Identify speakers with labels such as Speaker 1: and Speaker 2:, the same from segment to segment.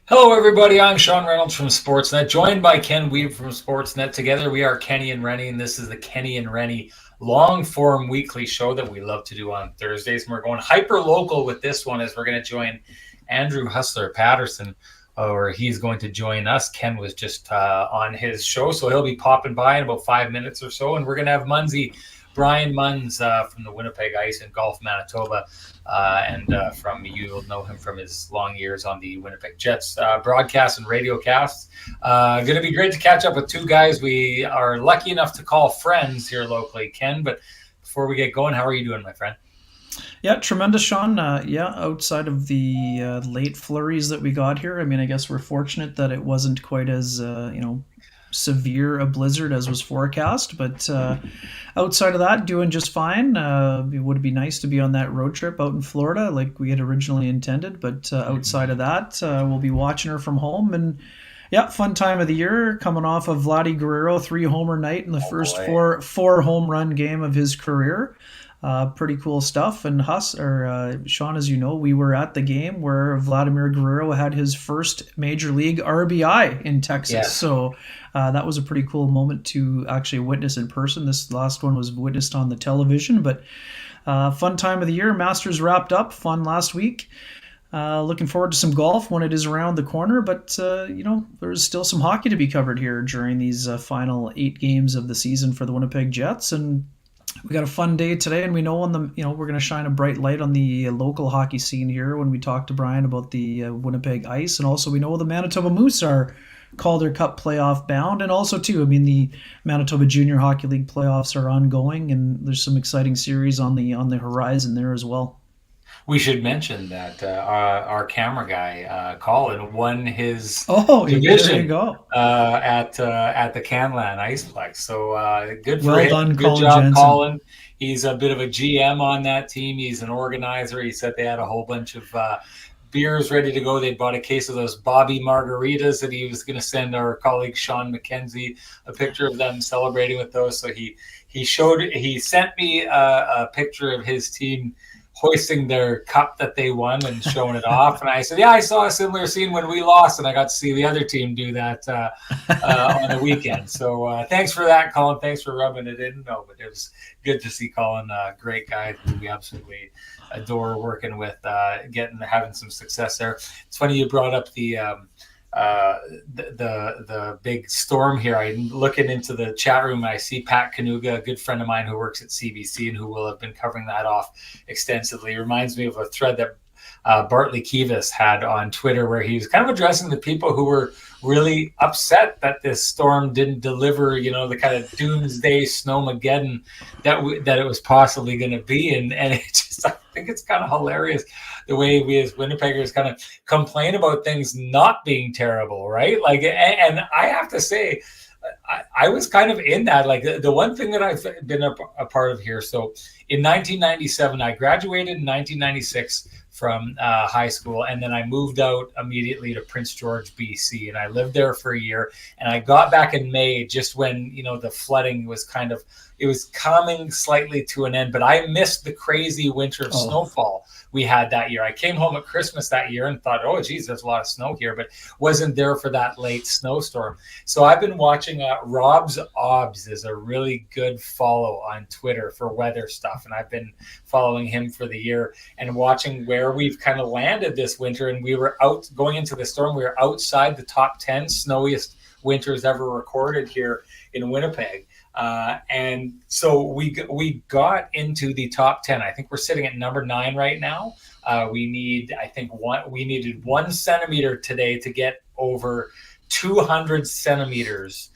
Speaker 1: Hello, everybody. I'm Sean Reynolds from Sportsnet, joined by Ken Weeb from Sportsnet. Together, we are Kenny and Renny, and this is the Kenny and Renny long-form weekly show that we love to do on Thursdays. And we're going hyper-local with this one as we're going to join Andrew Hustler Patterson, or he's going to join us. Ken was just on his show, so he'll be popping by in about 5 minutes or so, and we're going to have Munzie, Brian Munz from the Winnipeg Ice in Gulf, Manitoba. You'll know him from his long years on the Winnipeg Jets broadcast and radio casts. Going to be great to catch up with two guys we are lucky enough to call friends here locally, Ken. But before we get going, how are you doing, my friend?
Speaker 2: Yeah, tremendous, Sean. Outside of the late flurries that we got here, I mean, I guess we're fortunate that it wasn't quite as, severe a blizzard as was forecast. But outside of that, doing just fine. It would be nice to be on that road trip out in Florida like we had originally intended. But outside of that, we'll be watching her from home. And yeah, fun time of the year coming off of Vladdy Guerrero 3-homer night in the first four home run game of his career. Pretty cool stuff. And Sean, as you know, we were at the game where Vladimir Guerrero had his first major league RBI in Texas. Yeah. So that was a pretty cool moment to actually witness in person. This last one was witnessed on the television, but fun time of the year. Masters wrapped up, fun last week. Looking forward to some golf when it is around the corner, but there's still some hockey to be covered here during these final 8 games of the season for the Winnipeg Jets. And we got a fun day today, and we know we're going to shine a bright light on the local hockey scene here when we talk to Brian about the Winnipeg Ice, and also we know the Manitoba Moose are Calder Cup playoff bound, and also too, I mean, the Manitoba Junior Hockey League playoffs are ongoing, and there's some exciting series on the horizon there as well.
Speaker 1: We should mention that our camera guy, Colin, won his division at the Canlan Iceplex. So good for him.
Speaker 2: Done,
Speaker 1: good
Speaker 2: Colin
Speaker 1: job,
Speaker 2: Jensen.
Speaker 1: Colin. He's a bit of a GM on that team. He's an organizer. He said they had a whole bunch of beers ready to go. They bought a case of those Bobby margaritas that he was going to send our colleague Sean McKenzie a picture of them celebrating with those. So he sent me a picture of his team hoisting their cup that they won and showing it off. And I said, yeah, I saw a similar scene when we lost, and I got to see the other team do that on the weekend. So thanks for that, Colin. Thanks for rubbing it in. No, but it was good to see Colin, great guy who we absolutely adore working with, having some success there. It's funny you brought up the big storm here. I'm looking into the chat room and I see Pat Kanuga, a good friend of mine who works at CBC and who will have been covering that off extensively. It reminds me of a thread that Bartley Kivas had on Twitter where he was kind of addressing the people who were really upset that this storm didn't deliver, the kind of doomsday snowmageddon that it was possibly going to be. And it just, I think it's kind of hilarious the way we as Winnipeggers kind of complain about things not being terrible, right? Like, and I have to say, I was kind of in that. Like the one thing that I've been a part of here. So in 1997, I graduated in 1996 from high school, and then I moved out immediately to Prince George, BC, and I lived there for a year. And I got back in May, just when the flooding was it was coming slightly to an end. But I missed the crazy winter of snowfall we had that year. I came home at Christmas that year and thought, oh, geez, there's a lot of snow here, but wasn't there for that late snowstorm. So I've been watching Rob's Obs is a really good follow on Twitter for weather stuff. And I've been following him for the year and watching where we've kind of landed this winter. And we were out going into the storm. We were outside the top 10 snowiest winters ever recorded here in Winnipeg. And so we got into the top 10. I think we're sitting at number 9 right now. We needed 1 centimeter today to get over 200 centimeters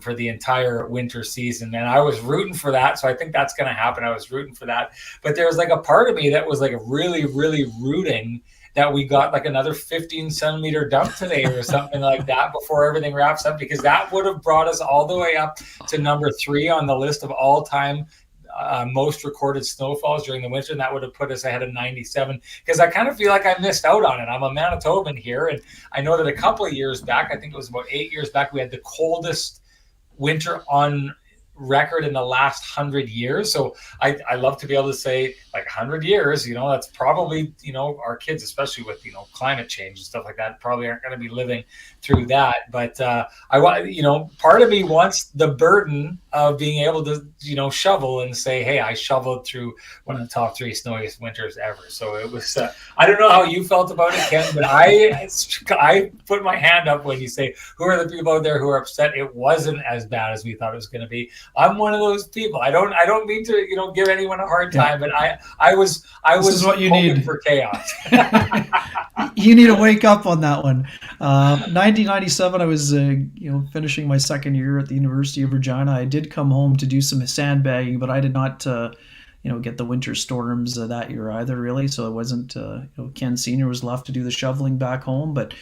Speaker 1: for the entire winter season. And I was rooting for that. So I think that's going to happen. I was rooting for that. But there was like a part of me that was like really, really rooting that we got like another 15 centimeter dump today or something like that before everything wraps up, because that would have brought us all the way up to number 3 on the list of all time most recorded snowfalls during the winter. And that would have put us ahead of 97, because I kind of feel like I missed out on it. I'm a Manitoban here. And I know that a couple of years back, I think it was about 8 years back, we had the coldest winter on record in the last 100 years. So I love to be able to say, like, 100 years, that's probably, our kids, especially with, climate change and stuff like that, probably aren't going to be living through that. But I want, part of me wants the burden of being able to, shovel and say, hey, I shoveled through one of the top 3 snowiest winters ever. So it was, I don't know how you felt about it, Ken, but I put my hand up when you say, who are the people out there who are upset it wasn't as bad as we thought it was going to be. I'm one of those people. I don't mean to, give anyone a hard time, but I was
Speaker 2: this is what you need
Speaker 1: for chaos.
Speaker 2: You need to wake up on that one. 1997, I was finishing my second year at the University of Regina. I did come home to do some sandbagging, but I did not get the winter storms that year either, really. So it wasn't, Ken Sr. was left to do the shoveling back home, but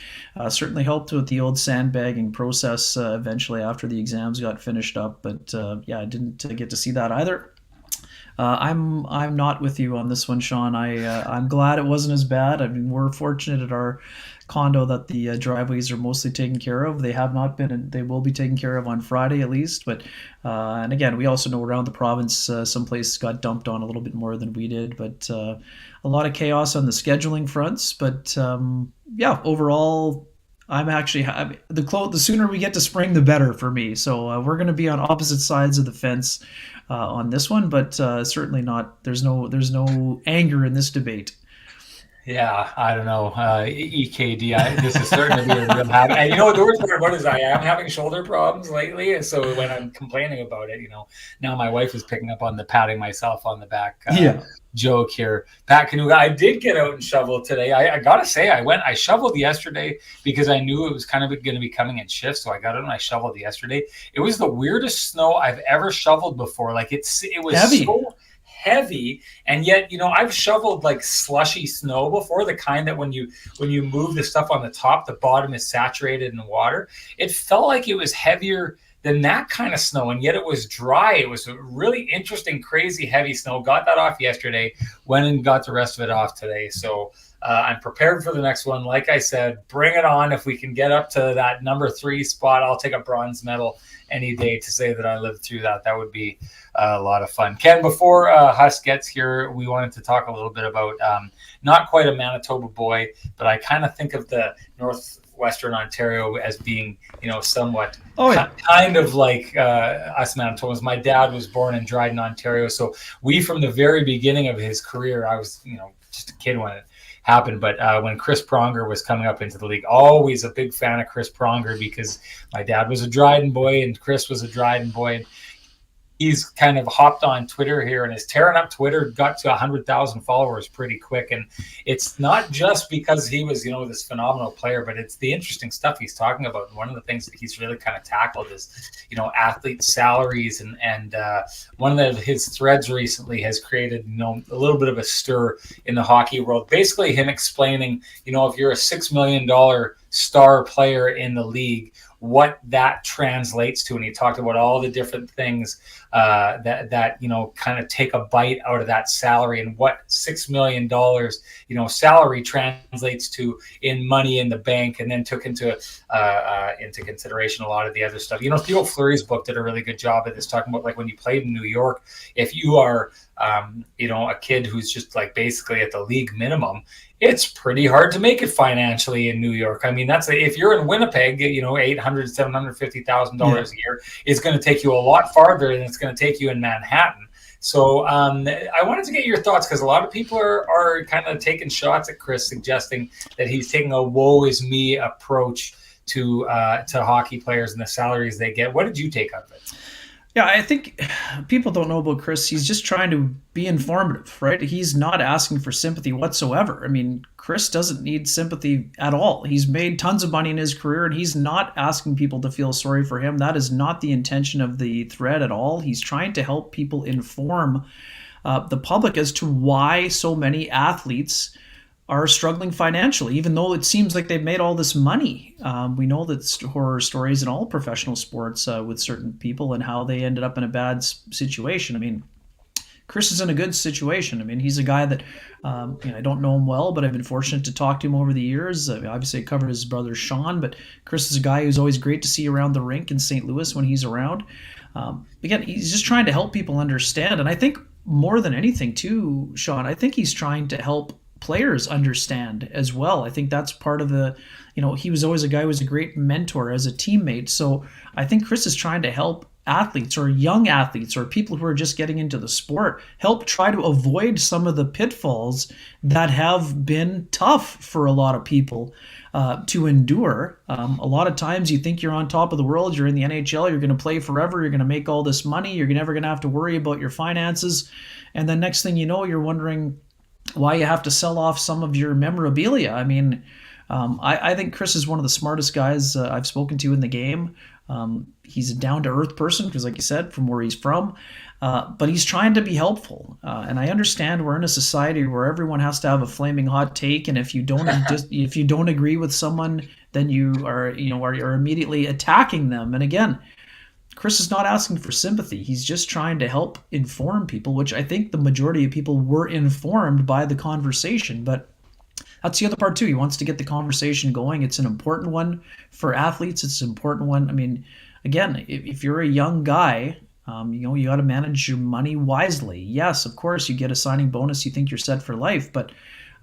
Speaker 2: certainly helped with the old sandbagging process eventually after the exams got finished up. But I didn't get to see that either. I'm not with you on this one, Sean. I'm glad it wasn't as bad. I mean, we're fortunate at our condo that the driveways are mostly taken care of. They have not been, and they will be taken care of on Friday at least. But and again, we also know around the province, some places got dumped on a little bit more than we did. But a lot of chaos on the scheduling fronts. But overall, I'm actually the sooner we get to spring, the better for me. So we're going to be on opposite sides of the fence on this one, but certainly not. There's no anger in this debate.
Speaker 1: Yeah, I don't know. EKD, this is starting to be a real habit. And the worst part about it is I am having shoulder problems lately. And so when I'm complaining about it, now my wife is picking up on the patting myself on the back joke here. Pat Kanuga, I did get out and shovel today. I got to say, I shoveled yesterday because I knew it was kind of going to be coming in shifts. So I got out and I shoveled yesterday. It was the weirdest snow I've ever shoveled before. Like it was
Speaker 2: heavy.
Speaker 1: So heavy, and yet I've shoveled like slushy snow before, the kind that when you move the stuff on the top, the bottom is saturated in water. It felt like it was heavier than that kind of snow, and yet it was dry. It was a really interesting, crazy, heavy snow. Got that off yesterday, went and got the rest of it off today. So I'm prepared for the next one. Like I said, bring it on. If we can get up to that number 3 spot, I'll take a bronze medal any day to say that I lived through that. That would be a lot of fun. Ken, before Huss gets here, we wanted to talk a little bit about not quite a Manitoba boy, but I kind of think of the Northwestern Ontario as being, somewhat kind of like us Manitobans. My dad was born in Dryden, Ontario. So we, from the very beginning of his career, I was, just a kid when it happened. But when Chris Pronger was coming up into the league, always a big fan of Chris Pronger because my dad was a Dryden boy and Chris was a Dryden boy. And he's kind of hopped on Twitter here and is tearing up Twitter, got to 100,000 followers pretty quick. And it's not just because he was, this phenomenal player, but it's the interesting stuff he's talking about. And one of the things that he's really kind of tackled is, athlete salaries. And one of his threads recently has created, a little bit of a stir in the hockey world. Basically him explaining, if you're a $6 million star player in the league, what that translates to. And he talked about all the different things that kind of take a bite out of that salary, and what $6 million salary translates to in money in the bank, and then took into consideration a lot of the other stuff. Theo Fleury's book did a really good job of this, talking about like when you played in New York, if you are a kid who's just like basically at the league minimum, it's pretty hard to make it financially in New York. I mean, if you're in Winnipeg, $800,000, $750,000 a year is going to take you a lot farther than it's going to take you in Manhattan. So I wanted to get your thoughts, because a lot of people are kind of taking shots at Chris, suggesting that he's taking a woe is me approach to hockey players and the salaries they get. What did you take of it?
Speaker 2: Yeah, I think people don't know about Chris. He's just trying to be informative, right? He's not asking for sympathy whatsoever. I mean, Chris doesn't need sympathy at all. He's made tons of money in his career, and he's not asking people to feel sorry for him. That is not the intention of the thread at all. He's trying to help people inform the public as to why so many athletes are struggling financially, even though it seems like they've made all this money. We know that horror stories in all professional sports with certain people and how they ended up in a bad situation. I mean, Chris is in a good situation. I mean, he's a guy that I don't know him well, but I've been fortunate to talk to him over the years. Obviously, I covered his brother Sean, but Chris is a guy who's always great to see around the rink in St. Louis when he's around. Again, he's just trying to help people understand, and I think more than anything, too, Sean, I think he's trying to help players understand as well. I think that's part of the, he was always a guy who was a great mentor as a teammate. So I think Chris is trying to help athletes or young athletes or people who are just getting into the sport, help try to avoid some of the pitfalls that have been tough for a lot of people to endure. A lot of times you think you're on top of the world, you're in the NHL, you're going to play forever, you're going to make all this money, you're never going to have to worry about your finances. And then next thing you know, you're wondering why you have to sell off some of your memorabilia. I mean, I think Chris is one of the smartest guys I've spoken to in the game. He's a down-to-earth person because, like you said, from where he's from, but he's trying to be helpful. And I understand we're in a society where everyone has to have a flaming hot take, and if you don't if you don't agree with someone, then you are immediately attacking them. And again, Chris is not asking for sympathy. He's just trying to help inform people, which I think the majority of people were informed by the conversation. But that's the other part too. He wants to get the conversation going. It's an important one for athletes. It's an important one. I mean, again, if you're a young guy, you got to manage your money wisely. Yes, of course, you get a signing bonus. You think you're set for life, but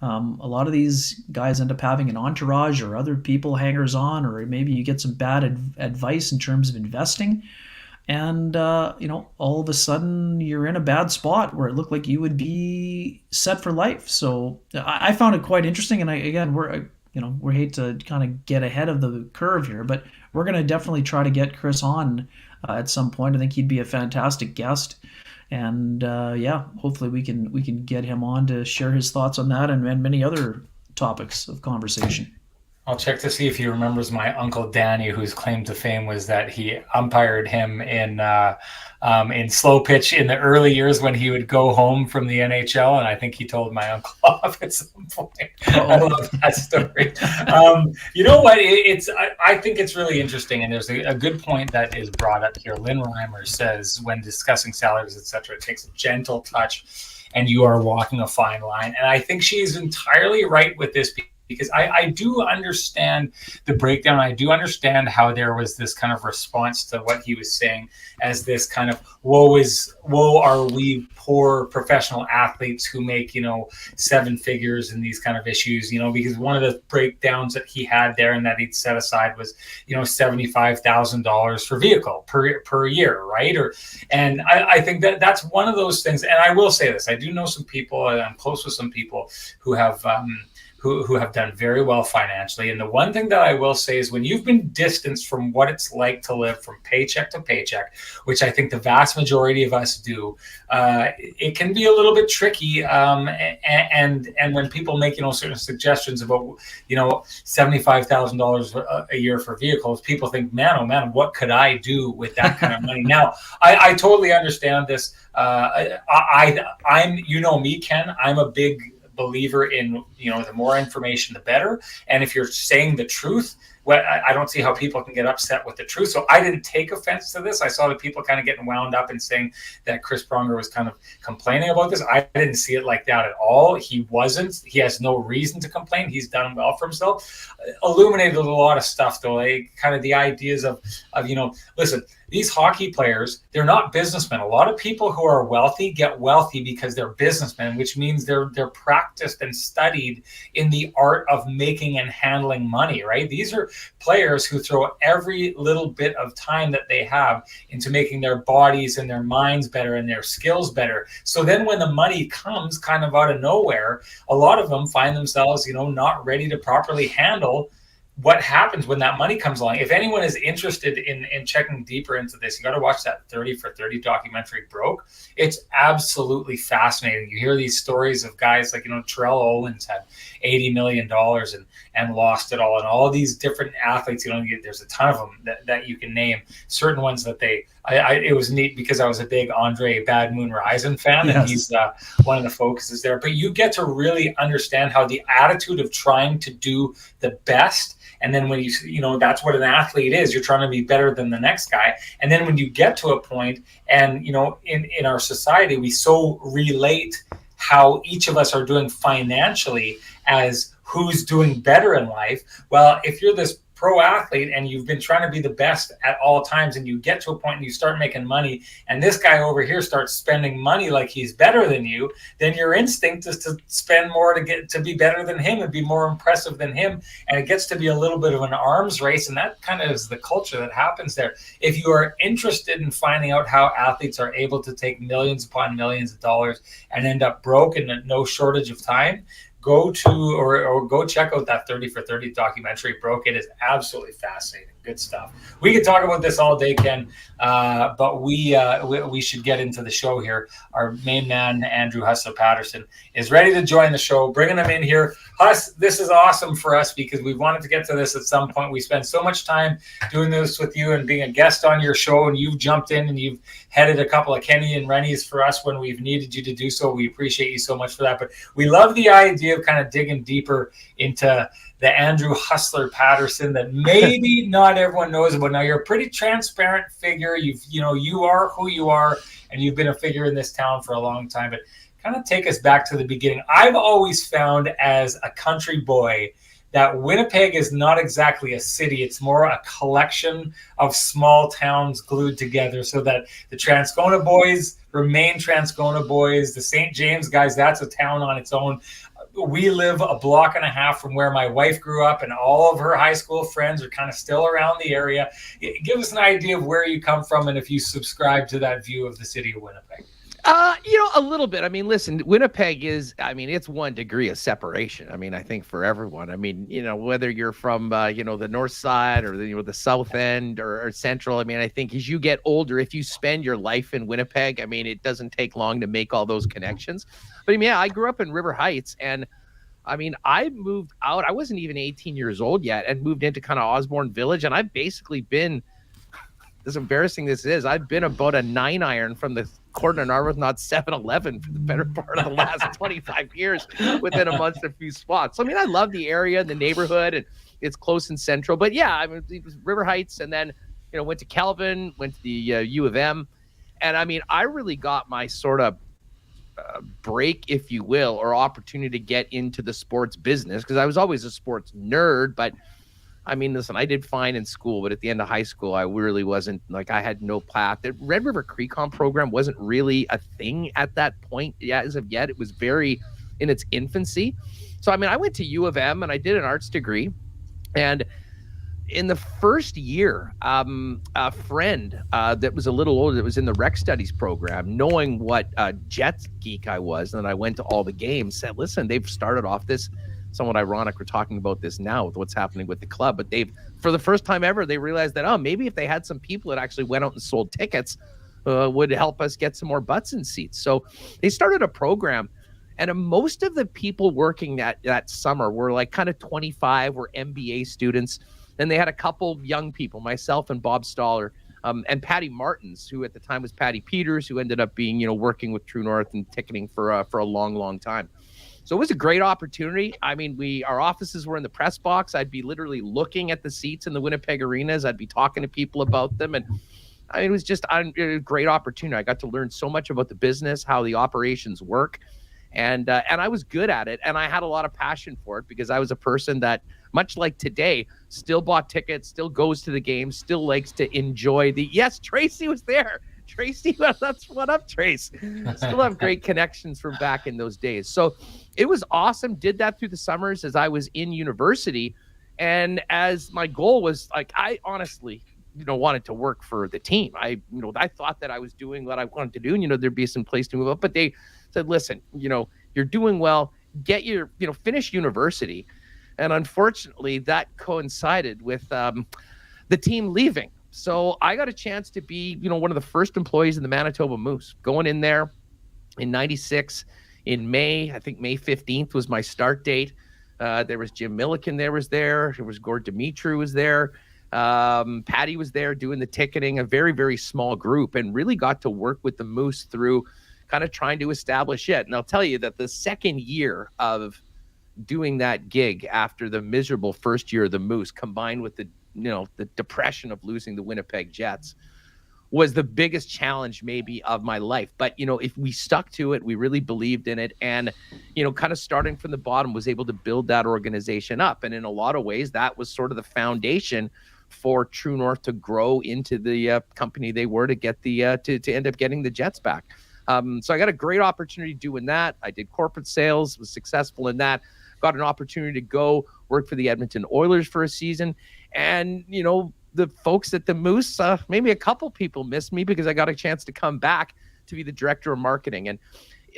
Speaker 2: a lot of these guys end up having an entourage or other people hangers on, or maybe you get some bad advice in terms of investing. And, all of a sudden you're in a bad spot where it looked like you would be set for life. So I found it quite interesting. And we hate to kind of get ahead of the curve here, but we're going to definitely try to get Chris on at some point. I think he'd be a fantastic guest. And hopefully we can get him on to share his thoughts on that and many other topics of conversation.
Speaker 1: I'll check to see if he remembers my uncle Danny, whose claim to fame was that he umpired him in slow pitch in the early years when he would go home from the NHL, and I think he told my uncle off at some point. I love that story. You know what? I think it's really interesting, and there's a good point that is brought up here. Lynn Reimer says when discussing salaries, etc., it takes a gentle touch, and you are walking a fine line. And I think she's entirely right with this, because I do understand the breakdown. I do understand how there was this kind of response to what he was saying as this kind of woe are we poor professional athletes who make, seven figures and these kind of issues, because one of the breakdowns that he had there and that he'd set aside was, $75,000 for vehicle per year. Right. And I think that's one of those things. And I will say this, I do know some people, and I'm close with some people who have, who have done very well financially. And the one thing that I will say is when you've been distanced from what it's like to live from paycheck to paycheck, which I think the vast majority of us do, it can be a little bit tricky. And when people make, certain suggestions about, $75,000 a year for vehicles, people think, man, oh man, what could I do with that kind of money? Now, I totally understand this. I'm, me, Ken, I'm a big believer in, the more information, the better. And if you're saying the truth, well, I don't see how people can get upset with the truth. So I didn't take offense to this. I saw the people kind of getting wound up and saying that Chris Pronger was kind of complaining about this. I didn't see it like that at all. He wasn't. He has no reason to complain. He's done well for himself. Illuminated a lot of stuff, though. Kind of the ideas of listen, these hockey players, they're not businessmen. A lot of people who are wealthy get wealthy because they're businessmen, which means they're practiced and studied in the art of making and handling money, right? These are players who throw every little bit of time that they have into making their bodies and their minds better and their skills better. So then when the money comes kind of out of nowhere, a lot of them find themselves, not ready to properly handle what happens when that money comes along. If anyone is interested in checking deeper into this, you got to watch that 30 for 30 documentary, Broke. It's absolutely fascinating. You hear these stories of guys like, Terrell Owens had $80 million and lost it all. And all these different athletes, there's a ton of them that you can name. Certain ones that it was neat because I was a big Andre Bad Moon Rising fan, and he's one of the focuses there. But you get to really understand how the attitude of trying to do the best And then when that's what an athlete is. You're trying to be better than the next guy. And then when you get to a point, and in our society, we so relate how each of us are doing financially as who's doing better in life. Well, if you're this pro athlete and you've been trying to be the best at all times, and you get to a point and you start making money, and this guy over here starts spending money like he's better than you, then your instinct is to spend more to get to be better than him and be more impressive than him. And it gets to be a little bit of an arms race. And that kind of is the culture that happens there. If you are interested in finding out how athletes are able to take millions upon millions of dollars and end up broke in no shortage of time, go to or go check out that 30 for 30 documentary, Broke. It is absolutely fascinating. Good stuff. We could talk about this all day, Ken, but we should get into the show here. Our main man, Andrew Hustler Patterson, is ready to join the show. Bringing him in here. Huss, this is awesome for us because we wanted to get to this at some point. We spend so much time doing this with you and being a guest on your show, and you've jumped in and you've headed a couple of Kenny and Rennies for us when we've needed you to do so. We appreciate you so much for that. But we love the idea of kind of digging deeper into the Andrew Hustler Patterson that maybe not everyone knows about. Now, you're a pretty transparent figure. You are who you are, and you've been a figure in this town for a long time. But kind of take us back to the beginning. I've always found as a country boy that Winnipeg is not exactly a city. It's more a collection of small towns glued together, so that the Transcona boys remain Transcona boys. The St. James guys, that's a town on its own. We live a block and a half from where my wife grew up, and all of her high school friends are kind of still around the area. Give us an idea of where you come from and if you subscribe to that view of the city of Winnipeg.
Speaker 3: A little bit. I mean, listen, Winnipeg is, it's 1 degree of separation. I think for everyone, whether you're from, the north side or the south end or central, I think as you get older, if you spend your life in Winnipeg, it doesn't take long to make all those connections. But I grew up in River Heights, and I moved out. I wasn't even 18 years old yet, and moved into kind of Osborne Village. And I've basically been, as embarrassing this is, I've been about a 9-iron from the corner of Arbuthnot 7-Eleven for the better part of the last 25 years within amongst a few spots. So, I love the area and the neighborhood, and it's close and central. But yeah, it was River Heights, and then, went to Kelvin, went to the U of M. And I really got my sort of break, if you will, or opportunity to get into the sports business, because I was always a sports nerd. But listen, I did fine in school, but at the end of high school, I really wasn't, I had no path. The Red River Creekon program wasn't really a thing at that point. Yeah, as of yet, it was very in its infancy. So, I went to U of M and I did an arts degree. And in the first year, a friend that was a little older, that was in the rec studies program, knowing what Jets geek I was, and I went to all the games, said, listen, they've started off this, somewhat ironic, we're talking about this now with what's happening with the club, but they've, for the first time ever, they realized that, maybe if they had some people that actually went out and sold tickets, would help us get some more butts in seats. So they started a program, and most of the people working that summer were like kind of 25, were MBA students. Then they had a couple young people, myself and Bob Stoller, and Patty Martins, who at the time was Patty Peters, who ended up being, working with True North and ticketing for a long, long time. So it was a great opportunity. Our offices were in the press box. I'd be literally looking at the seats in the Winnipeg arenas. I'd be talking to people about them. And it was just a great opportunity. I got to learn so much about the business, how the operations work. And I was good at it. And I had a lot of passion for it, because I was a person that, much like today, still bought tickets, still goes to the game, still likes to enjoy yes, Tracy was there. Tracy, that's what up, Trace. Still have great connections from back in those days. So it was awesome. Did that through the summers as I was in university. And as my goal was, I honestly, wanted to work for the team. I thought that I was doing what I wanted to do, and, there'd be some place to move up. But they said, listen, you're doing well, get your, finish university. And unfortunately, that coincided with the team leaving. So I got a chance to be, one of the first employees in the Manitoba Moose, going in there in 96 in May. I think May 15th was my start date. There was Jim Milliken there was Gord Dimitri was there. Patty was there doing the ticketing, a very, very small group, and really got to work with the Moose through kind of trying to establish it. And I'll tell you that the second year of doing that gig after the miserable first year of the Moose, combined with the depression of losing the Winnipeg Jets, was the biggest challenge maybe of my life. But, if we stuck to it, we really believed in it, and, kind of starting from the bottom, was able to build that organization up. And in a lot of ways, that was sort of the foundation for True North to grow into the company they were, to get the to end up getting the Jets back. So I got a great opportunity doing that. I did corporate sales, was successful in that, got an opportunity to go work for the Edmonton Oilers for a season. And, the folks at the Moose, maybe a couple people missed me, because I got a chance to come back to be the director of marketing. And,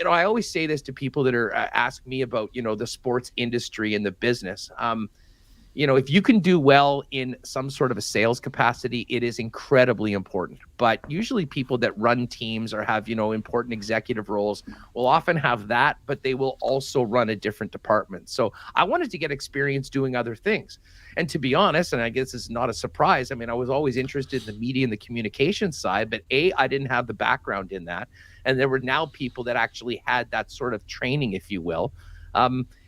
Speaker 3: I always say this to people that are ask me about, the sports industry and the business. If you can do well in some sort of a sales capacity, it is incredibly important. But usually people that run teams or have, important executive roles will often have that, but they will also run a different department. So I wanted to get experience doing other things. And to be honest, and I guess it's not a surprise, I mean, I was always interested in the media and the communication side, but I didn't have the background in that. And there were now people that actually had that sort of training, if you will.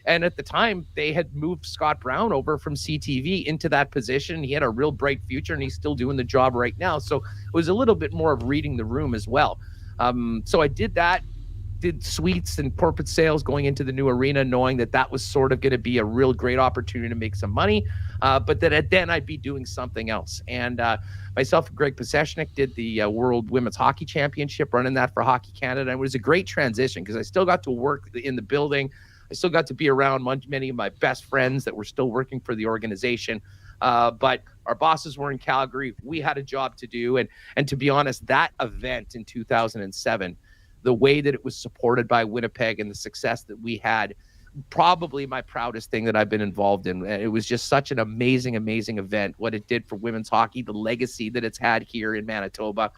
Speaker 3: And at the time, they had moved Scott Brown over from CTV into that position. He had a real bright future, and he's still doing the job right now. So it was a little bit more of reading the room as well. So I did that, did suites and corporate sales going into the new arena, knowing that that was sort of going to be a real great opportunity to make some money, but that then I'd be doing something else. And myself and Greg Pasechnik did the World Women's Hockey Championship, running that for Hockey Canada. And it was a great transition, because I still got to work in the building. I still got to be around many of my best friends that were still working for the organization. But our bosses were in Calgary. We had a job to do. And to be honest, that event in 2007, the way that it was supported by Winnipeg and the success that we had, probably my proudest thing that I've been involved in. It was just such an amazing, amazing event, what it did for women's hockey, the legacy that it's had here in Manitoba.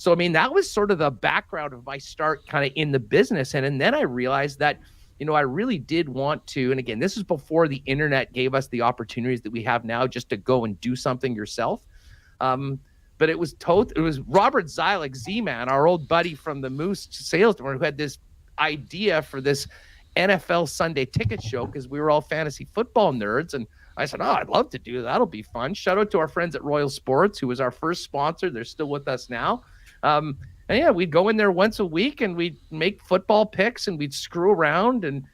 Speaker 3: So, I mean, that was sort of the background of my start kind of in the business. And then I realized that, I really did want to, and again, this is before the internet gave us the opportunities that we have now just to go and do something yourself. But it was Robert Zylek, Z-Man, our old buddy from the Moose sales department, who had this idea for this NFL Sunday ticket show, because we were all fantasy football nerds. And I said, I'd love to do that. That'll be fun. Shout out to our friends at Royal Sports, who was our first sponsor. They're still with us now. And yeah, we'd go in there once a week, and we'd make football picks, and we'd screw around, and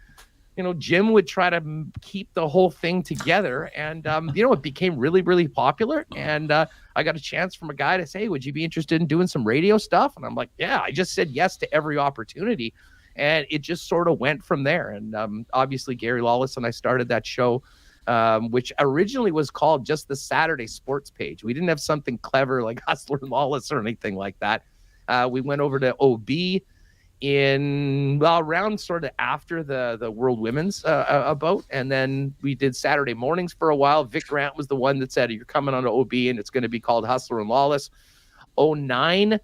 Speaker 3: Jim would try to keep the whole thing together. And it became really, really popular. And I got a chance from a guy to say, hey, would you be interested in doing some radio stuff? And I'm like, yeah. I just said yes to every opportunity, and it just sort of went from there. And obviously Gary Lawless and I started that show, which originally was called just the Saturday Sports Page. We didn't have something clever like Hustler and Lawless or anything like that. We went over to OB around sort of after the World Women's bout, and then we did Saturday mornings for a while. Vic Grant was the one that said, you're coming on to OB, and it's going to be called Hustler and Lawless. 2009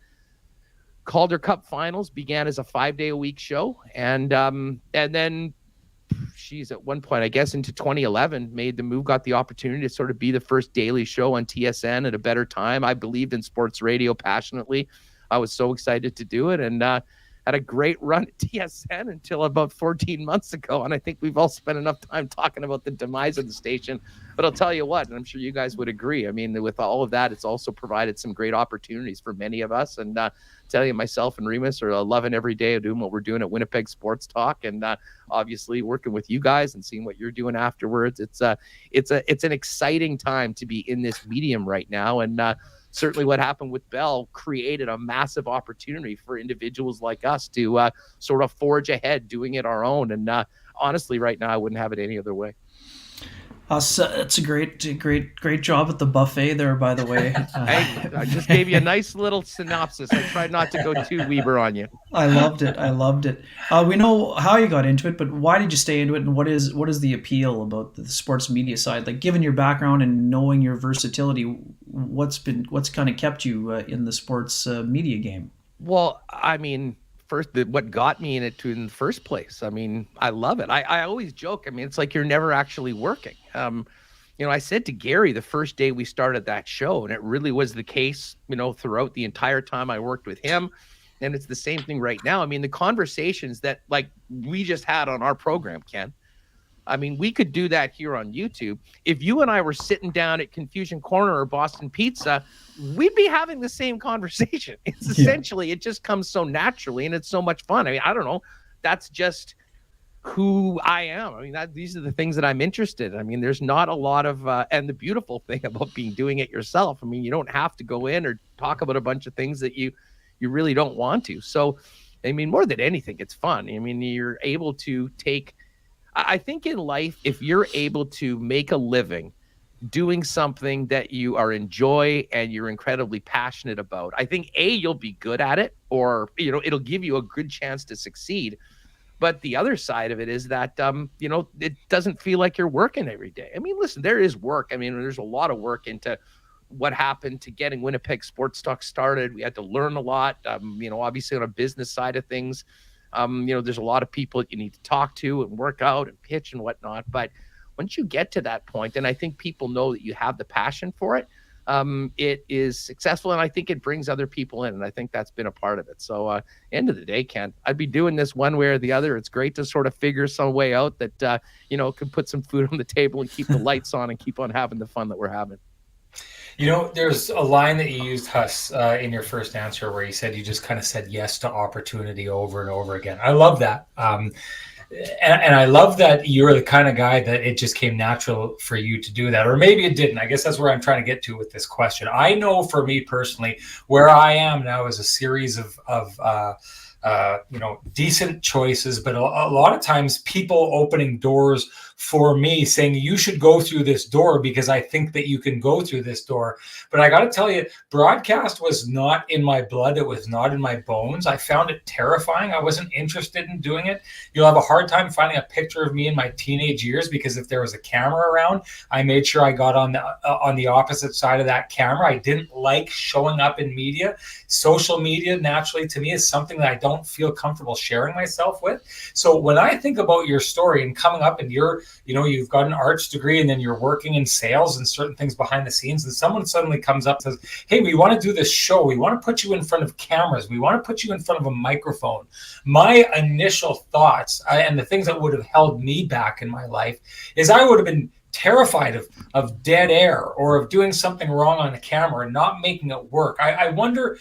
Speaker 3: Calder Cup Finals began as a 5-day-a-week show, and then at one point, I guess into 2011, made the move, got the opportunity to sort of be the first daily show on TSN at a better time. I believed in sports radio passionately. I was so excited to do it, and had a great run at TSN until about 14 months ago. And I think we've all spent enough time talking about the demise of the station. But I'll tell you what, and I'm sure you guys would agree, I mean, with all of that, it's also provided some great opportunities for many of us. And tell you, myself and Remus are loving every day of doing what we're doing at Winnipeg Sports Talk, and obviously working with you guys and seeing what you're doing afterwards. It's an exciting time to be in this medium right now. And certainly what happened with Bell created a massive opportunity for individuals like us to sort of forge ahead doing it our own. And honestly, right now, I wouldn't have it any other way.
Speaker 2: So it's a great job at the buffet there, by the way.
Speaker 3: I just gave you a nice little synopsis. I tried not to go too Weber on you.
Speaker 2: I loved it. We know how you got into it, but why did you stay into it, and what is the appeal about the sports media side? Like, given your background and knowing your versatility, what's kind of kept you in the sports media game? Well,
Speaker 3: I mean, what got me in it in the first place. I mean, I love it. I always joke. I mean, it's like you're never actually working. I said to Gary the first day we started that show, and it really was the case, throughout the entire time I worked with him. And it's the same thing right now. I mean, the conversations that like we just had on our program, Ken, I mean, we could do that here on YouTube. If you and I were sitting down at Confusion Corner or Boston Pizza, we'd be having the same conversation. It's essentially, it just comes so naturally and it's so much fun. I mean, I don't know. That's just who I am. I mean, these are the things that I'm interested in. I mean, there's not a lot of, and the beautiful thing about doing it yourself, I mean, you don't have to go in or talk about a bunch of things that you really don't want to. So, I mean, more than anything, it's fun. I mean, you're able to take, I think in life, if you're able to make a living doing something that you are enjoy and you're incredibly passionate about, I think you'll be good at it, or, you know, it'll give you a good chance to succeed. But the other side of it is that, you know, it doesn't feel like you're working every day. I mean, listen, there is work. I mean, there's a lot of work into what happened to getting Winnipeg Sports Talk started. We had to learn a lot, you know, obviously on a business side of things. You know, there's a lot of people that you need to talk to and work out and pitch and whatnot. But once you get to that point, and I think people know that you have the passion for it, it is successful, and I think it brings other people in, and I think that's been a part of it. So end of the day, Ken, I'd be doing this one way or the other. It's great to sort of figure some way out that, you know, can put some food on the table and keep the lights on and keep on having the fun that we're having.
Speaker 1: You know, there's a line that you used, Huss, in your first answer where you said you just kind of said yes to opportunity over and over again. I love that. And I love that you're the kind of guy that it just came natural for you to do that. Or maybe it didn't. I guess that's where I'm trying to get to with this question. I know for me personally, where I am now is a series of you know, decent choices, but a lot of times people opening doors for me saying you should go through this door because I think that you can go through this door. But I got to tell you, broadcast was not in my blood. It was not in my bones. I found it terrifying. I wasn't interested in doing it. You'll have a hard time finding a picture of me in my teenage years because if there was a camera around, I made sure I got on the opposite side of that camera. I didn't like showing up in media. Social media, naturally, to me, is something that I don't feel comfortable sharing myself with. So when I think about your story and coming up and you've got an arts degree and then you're working in sales and certain things behind the scenes, and someone suddenly comes up and says, hey, we want to do this show. We want to put you in front of cameras. We want to put you in front of a microphone. My initial thoughts and the things that would have held me back in my life is I would have been terrified of dead air or of doing something wrong on the camera and not making it work. I wonder,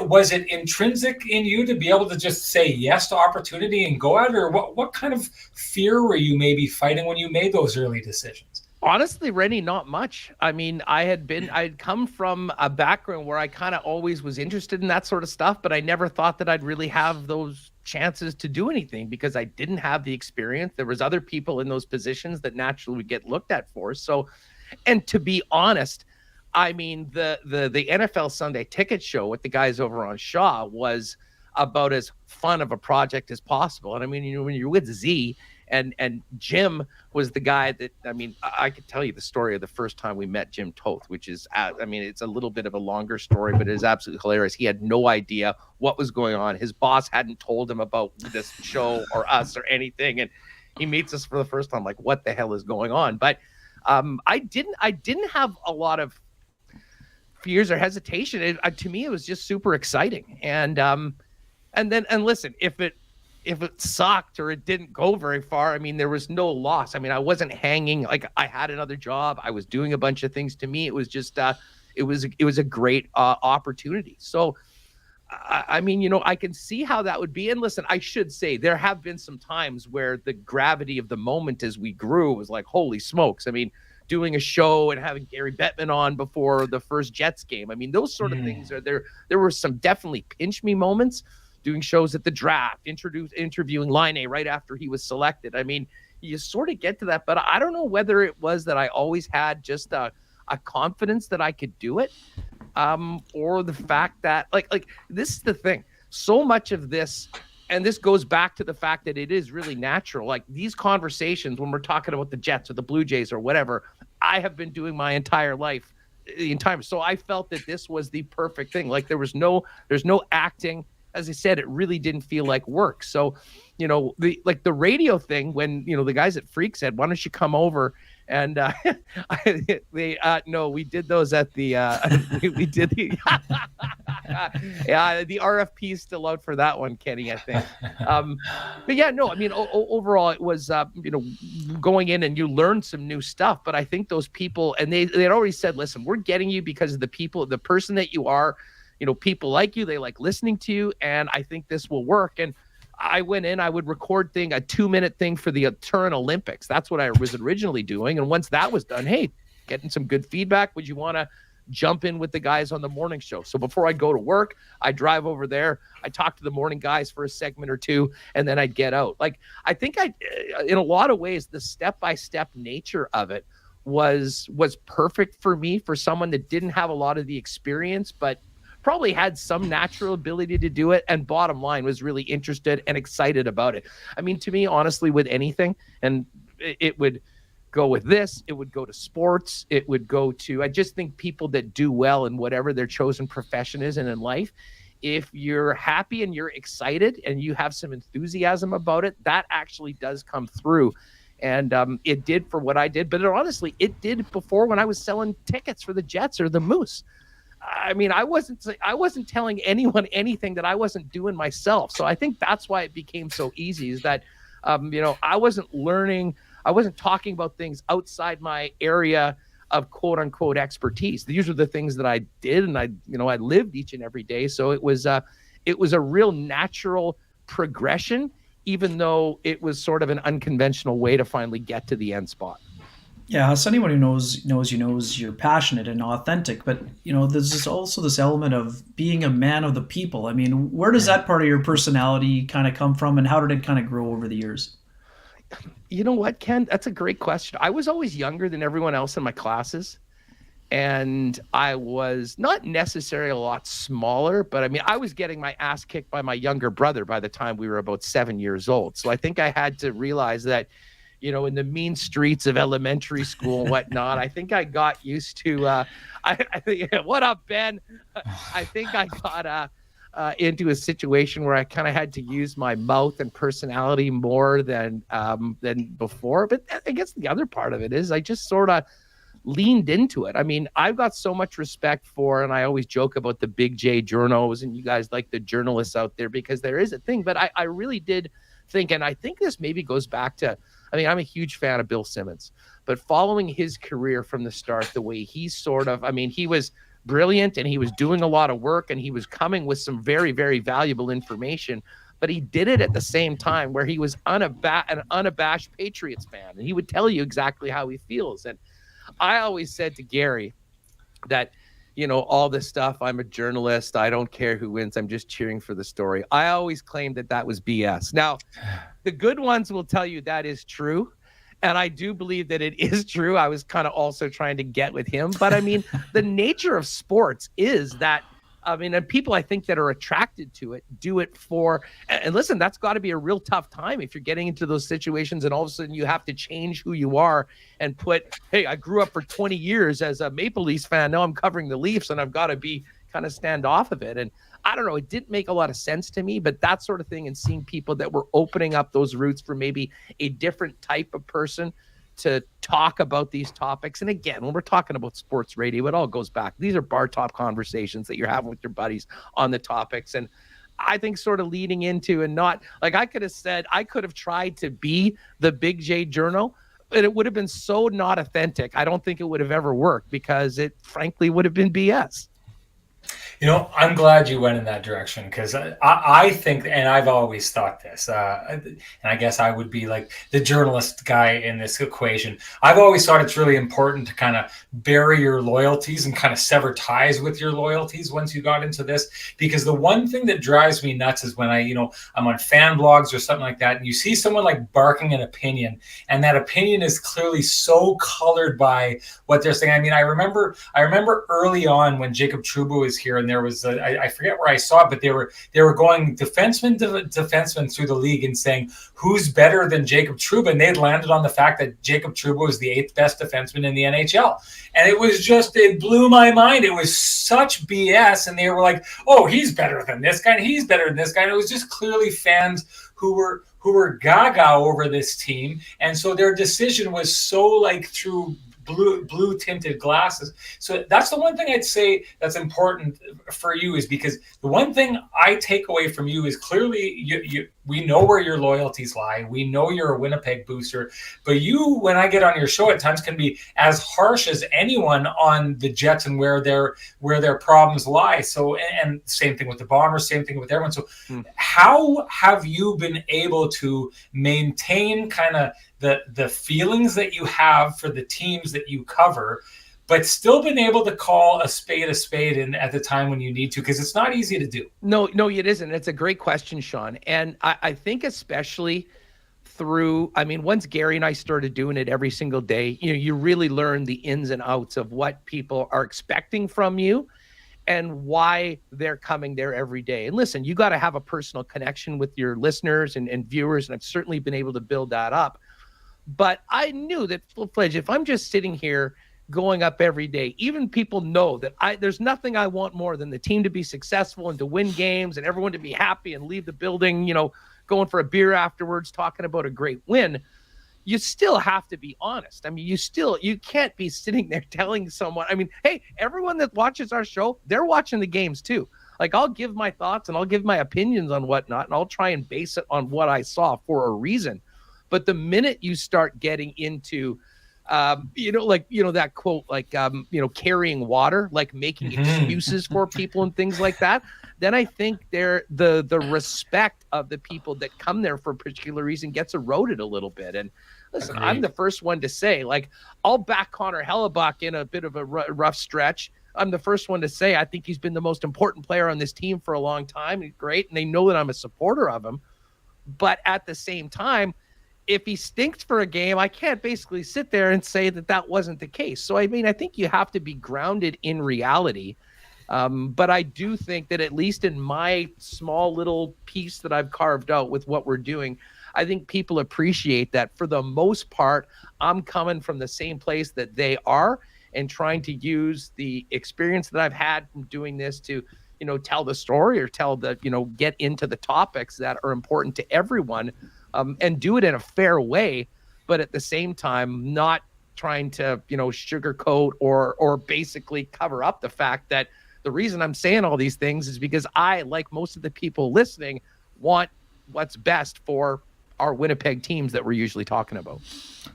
Speaker 1: was it intrinsic in you to be able to just say yes to opportunity and go at it, or what kind of fear were you maybe fighting when you made those early decisions?
Speaker 3: Honestly, Renny, not much. I mean, I'd come from a background where I kind of always was interested in that sort of stuff, but I never thought that I'd really have those chances to do anything because I didn't have the experience. There was other people in those positions that naturally would get looked at for. So, and to be honest, I mean, the NFL Sunday Ticket Show with the guys over on Shaw was about as fun of a project as possible. And I mean, you know, when you're with Z and Jim was the guy that, I mean, I could tell you the story of the first time we met Jim Toth, which is, I mean, it's a little bit of a longer story, but it is absolutely hilarious. He had no idea what was going on. His boss hadn't told him about this show or us or anything. And he meets us for the first time, like, what the hell is going on? But I didn't have a lot of fears or hesitation. To me, it was just super exciting. And listen, if it sucked or it didn't go very far, I mean, there was no loss. I mean, I wasn't hanging, like I had another job. I was doing a bunch of things. To me, it was just, it was a great opportunity. So, I mean, you know, I can see how that would be. And listen, I should say there have been some times where the gravity of the moment as we grew was like, holy smokes. I mean, doing a show and having Gary Bettman on before the first Jets game. I mean, those sort of things are there. There were some definitely pinch me moments. Doing shows at the draft, interviewing Line right after he was selected. I mean, you sort of get to that, but I don't know whether it was that I always had just a confidence that I could do it, or the fact that like this is the thing. So much of this, and this goes back to the fact that it is really natural. Like these conversations when we're talking about the Jets or the Blue Jays or whatever, I have been doing my entire life, So I felt that this was the perfect thing. Like there's no acting. As I said, it really didn't feel like work. So, you know, the radio thing when, you know, the guys at Freak said, why don't you come over? And no, we did those at the, we did the, Yeah, the RFP is still out for that one, Kenny, I think. But yeah, no, I mean, overall, it was, going in and you learned some new stuff. But I think those people, and they had already said, listen, we're getting you because of the person that you are. People like you, they like listening to you, and I think this will work. And I went in, I would record a 2-minute thing for the Turin Olympics. That's what I was originally doing. And once that was done, hey, getting some good feedback. Would you want to jump in with the guys on the morning show? So before I go to work, I drive over there, I talk to the morning guys for a segment or two, and then I'd get out. Like, I think in a lot of ways, the step-by-step nature of it was perfect for me, for someone that didn't have a lot of the experience, but probably had some natural ability to do it, and bottom line was really interested and excited about it. I mean, to me, honestly, with anything, and it would go with this, it would go to sports, it would go to, I just think people that do well in whatever their chosen profession is and in life, if you're happy and you're excited and you have some enthusiasm about it, that actually does come through. And it did for what I did, but honestly, it did before when I was selling tickets for the Jets or the Moose. I mean, I wasn't telling anyone anything that I wasn't doing myself. So I think that's why it became so easy, is that, I wasn't talking about things outside my area of quote unquote expertise. These are the things that I did, and I lived each and every day. So it was a real natural progression, even though it was sort of an unconventional way to finally get to the end spot.
Speaker 2: Yeah, as anyone who knows you're passionate and authentic, but there's also this element of being a man of the people. I mean, where does that part of your personality kind of come from, and how did it kind of grow over the years?
Speaker 3: You know what, Ken? That's a great question. I was always younger than everyone else in my classes, and I was not necessarily a lot smaller, but I mean, I was getting my ass kicked by my younger brother by the time we were about 7 years old. So I think I had to realize that, in the mean streets of elementary school and whatnot, I think I got used to, I think, what up, Ben? I think I got into a situation where I kind of had to use my mouth and personality more than before. But I guess the other part of it is I just sort of leaned into it. I mean, I've got so much respect for, and I always joke about the Big J journos, and you guys like the journalists out there, because there is a thing. But I really did think, and I think this maybe goes back to, I mean, I'm a huge fan of Bill Simmons, but following his career from the start, the way he he was brilliant, and he was doing a lot of work, and he was coming with some very, very valuable information, but he did it at the same time where he was an unabashed Patriots fan, and he would tell you exactly how he feels. And I always said to Gary that, all this stuff, I'm a journalist, I don't care who wins, I'm just cheering for the story. I always claimed that was BS. Now, the good ones will tell you that is true, and I do believe that it is true. I was kind of also trying to get with him, but I mean, the nature of sports is that, and people I think that are attracted to it do it for, and listen, that's got to be a real tough time if you're getting into those situations and all of a sudden you have to change who you are and put, hey, I grew up for 20 years as a Maple Leafs fan, now I'm covering the Leafs, and I've got to be kind of stand off of it. And I don't know, it didn't make a lot of sense to me, but that sort of thing, and seeing people that were opening up those routes for maybe a different type of person to talk about these topics. And again, when we're talking about sports radio, it all goes back. These are bar top conversations that you're having with your buddies on the topics. And I think sort of leading into, and not like I could have tried to be the Big J journal, but it would have been so not authentic. I don't think it would have ever worked, because it frankly would have been BS.
Speaker 1: I'm glad you went in that direction, because I think, and I've always thought this, and I guess I would be like the journalist guy in this equation. I've always thought it's really important to kind of bury your loyalties and kind of sever ties with your loyalties once you got into this, because the one thing that drives me nuts is when I'm on fan blogs or something like that, and you see someone like barking an opinion, and that opinion is clearly so colored by what they're saying. I mean, I remember early on when Jacob Trouba was here, and there was I forget where I saw it, but they were going defenseman to defenseman through the league and saying who's better than Jacob Trouba, and they'd landed on the fact that Jacob Trouba was the 8th best defenseman in the NHL, and it blew my mind. It was such BS, and they were like, oh, he's better than this guy, and he's better than this guy, and it was just clearly fans who were gaga over this team, and so their decision was so like through blue tinted glasses. So that's the one thing I'd say that's important for you, is because the one thing I take away from you is clearly we know where your loyalties lie. We know you're a Winnipeg booster, but you, when I get on your show at times, can be as harsh as anyone on the Jets and where their problems lie. So, and same thing with the Bombers, same thing with everyone. So how have you been able to maintain kind of the feelings that you have for the teams that you cover, but still been able to call a spade in at the time when you need to? Because it's not easy to do.
Speaker 3: No, it isn't. It's a great question, Sean. And I think especially through, I mean, once Gary and I started doing it every single day, you really learn the ins and outs of what people are expecting from you and why they're coming there every day. And listen, you got to have a personal connection with your listeners and viewers. And I've certainly been able to build that up. But I knew that, full-fledged, if I'm just sitting here going up every day, even people know that there's nothing I want more than the team to be successful and to win games and everyone to be happy and leave the building, going for a beer afterwards, talking about a great win. You still have to be honest. I mean, you can't be sitting there telling someone, I mean, hey, everyone that watches our show, they're watching the games too. Like, I'll give my thoughts and I'll give my opinions on whatnot, and I'll try and base it on what I saw for a reason. But the minute you start getting into, that quote, like, carrying water, like making excuses for people and things like that, then I think the respect of the people that come there for a particular reason gets eroded a little bit. And listen, I'm the first one to say, like, I'll back Connor Hellebuck in a bit of a rough stretch. I'm the first one to say I think he's been the most important player on this team for a long time. He's great, and they know that I'm a supporter of him. But at the same time, if he stinks for a game, I can't basically sit there and say that wasn't the case. So, I mean, I think you have to be grounded in reality. But I do think that, at least in my small little piece that I've carved out with what we're doing, I think people appreciate that for the most part, I'm coming from the same place that they are and trying to use the experience that I've had from doing this to, tell the story or get into the topics that are important to everyone. And do it in a fair way, but at the same time, not trying to, sugarcoat or basically cover up the fact that the reason I'm saying all these things is because I, like most of the people listening, want what's best for our Winnipeg teams that we're usually talking about.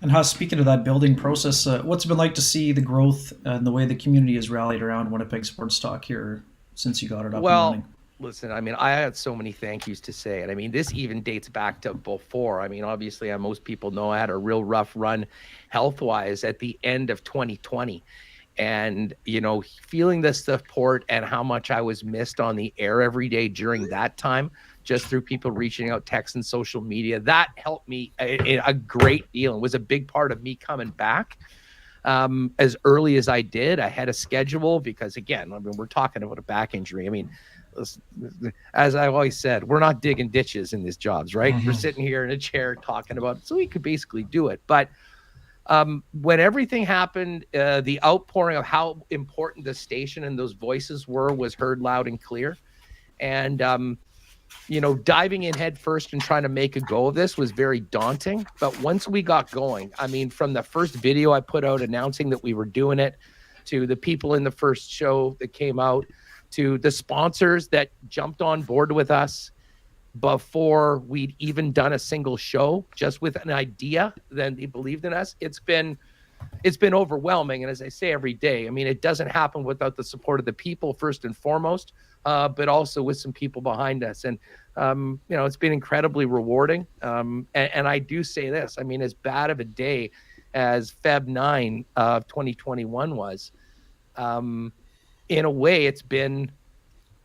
Speaker 2: And how, speaking of that building process, what's it been like to see the growth and the way the community has rallied around Winnipeg Sports Talk here since you got it up and running?
Speaker 3: Listen, I mean, I had so many thank yous to say. And I mean, this even dates back to before. I mean, obviously, most people know I had a real rough run health-wise at the end of 2020. And, feeling the support and how much I was missed on the air every day during that time, just through people reaching out, text and social media, that helped me a great deal and was a big part of me coming back. As early as I did, I had a schedule because, again, I mean, we're talking about a back injury. I mean, as I've always said, we're not digging ditches in these jobs, right? We're sitting here in a chair talking about it, so we could basically do it. But when everything happened, the outpouring of how important the station and those voices was heard loud and clear. And, diving in head first and trying to make a go of this was very daunting. But once we got going, I mean, from the first video I put out announcing that we were doing it, to the people in the first show that came out, to the sponsors that jumped on board with us before we'd even done a single show, just with an idea, then they believed in us. It's been overwhelming. And as I say every day, I mean, it doesn't happen without the support of the people first and foremost, but also with some people behind us. And, it's been incredibly rewarding. And I do say this, I mean, as bad of a day as Feb 9 of 2021 was, in a way, it's been,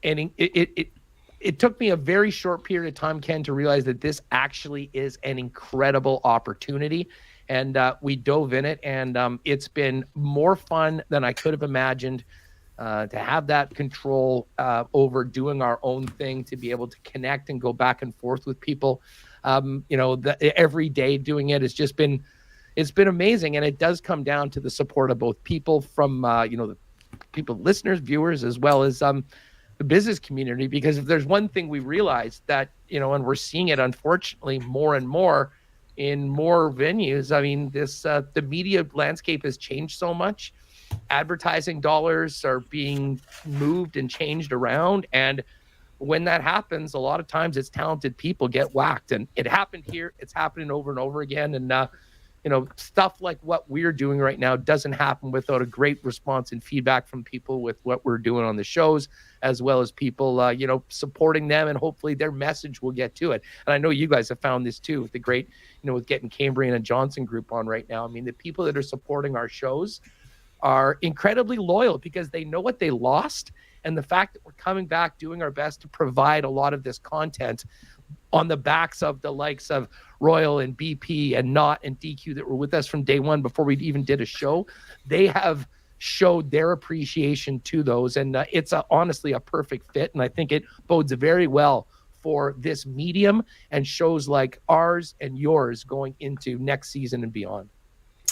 Speaker 3: and it took me a very short period of time, Ken, to realize that this actually is an incredible opportunity. And we dove in it, and it's been more fun than I could have imagined to have that control over doing our own thing, to be able to connect and go back and forth with people. Every day doing it has just been, it's been amazing. And it does come down to the support of both people from, the people, listeners, viewers, as well as the business community. Because if there's one thing we realized that, and we're seeing it unfortunately more and more in more venues. I mean, the media landscape has changed so much. Advertising dollars are being moved and changed around, and when that happens, a lot of times it's talented people get whacked, and it happened here. It's happening over and over again. And, stuff like what we're doing right now doesn't happen without a great response and feedback from people with what we're doing on the shows, as well as people, supporting them, and hopefully their message will get to it. And I know you guys have found this too with the great, with getting Cambrian and Johnson group on right now. I mean, the people that are supporting our shows are incredibly loyal because they know what they lost. And the fact that we're coming back, doing our best to provide a lot of this content on the backs of the likes of Royal and BP and Knott and DQ that were with us from day one before we even did a show, they have showed their appreciation to those. And it's honestly a perfect fit. And I think it bodes very well for this medium and shows like ours and yours going into next season and beyond.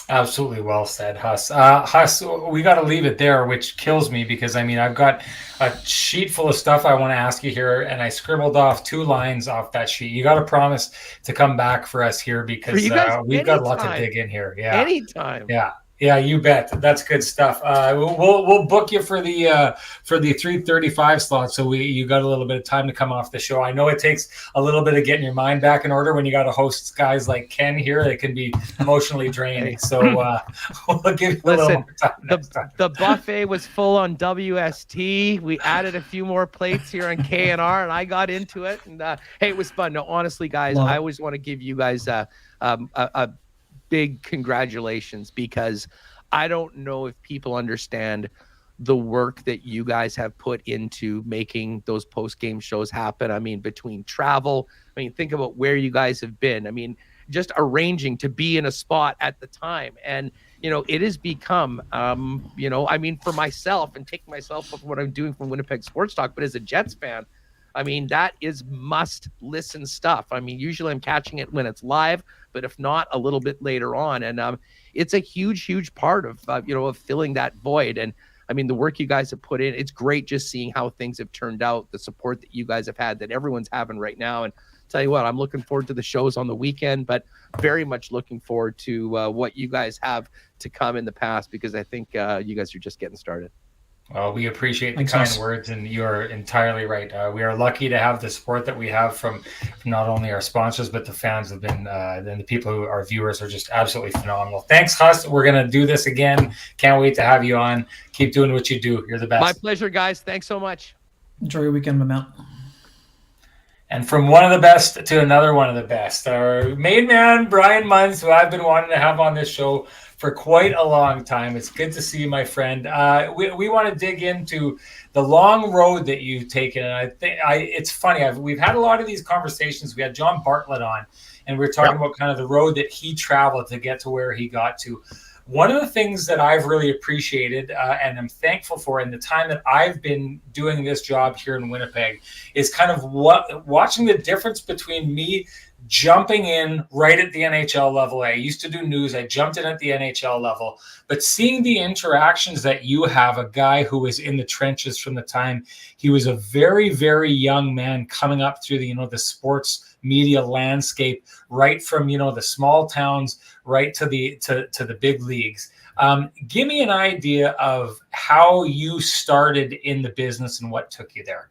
Speaker 1: Absolutely well said, Huss. Huss, we got to leave it there, which kills me because, I've got a sheet full of stuff I want to ask you here, and I scribbled off 2 lines off that sheet. You got to promise to come back for us here because we've got a lot to dig in here. Yeah,
Speaker 3: anytime.
Speaker 1: Yeah, you bet. That's good stuff. We'll book you for the 3:35 slot, so you got a little bit of time to come off the show. I know it takes a little bit of getting your mind back in order when you got to host guys like Ken here. It can be emotionally draining. So we'll give you a little more time next time.
Speaker 3: The buffet was full on WST. We added a few more plates here on KNR, and I got into it. And hey, it was fun. No, honestly, guys, I always want to give you guys a big congratulations, because I don't know if people understand the work that you guys have put into making those post-game shows happen. Between travel, think about where you guys have been. Just arranging to be in a spot at the time. And, it has become, for myself and taking myself off what I'm doing from Winnipeg Sports Talk, but as a Jets fan, that is must listen stuff. Usually I'm catching it when it's live, but if not, a little bit later on. And it's a huge, huge part of, of filling that void. And the work you guys have put in, it's great just seeing how things have turned out, the support that you guys have had, that everyone's having right now. And tell you what, I'm looking forward to the shows on the weekend, but very much looking forward to what you guys have to come in the past, because I think you guys are just getting started.
Speaker 1: Well, we appreciate the kind words, and you're entirely right. We are lucky to have the support that we have from not only our sponsors, but the fans have been, and the people who our viewers are just absolutely phenomenal. Thanks, Huss. We're going to do this again. Can't wait to have you on. Keep doing what you do. You're the best.
Speaker 3: My pleasure, guys. Thanks so much.
Speaker 2: Enjoy your weekend, my man.
Speaker 1: And from one of the best to another one of the best, our main man, Brian Munz, who I've been wanting to have on this show for quite a long time. It's good to see you, my friend. We want to dig into the long road that you've taken. And I think it's funny. We've had a lot of these conversations. We had John Bartlett on, and we were talking about kind of the road that he traveled to get to where he got to. One of the things that I've really appreciated and I'm thankful for in the time that I've been doing this job here in Winnipeg is kind of watching the difference between me jumping in right at the NHL level. I used to do news. I jumped in at the NHL level, but seeing the interactions that you have, a guy who was in the trenches from the time he was a very, very young man coming up through the sports media landscape, right from, the small towns, right to the big leagues. Give me an idea of how you started in the business and what took you there.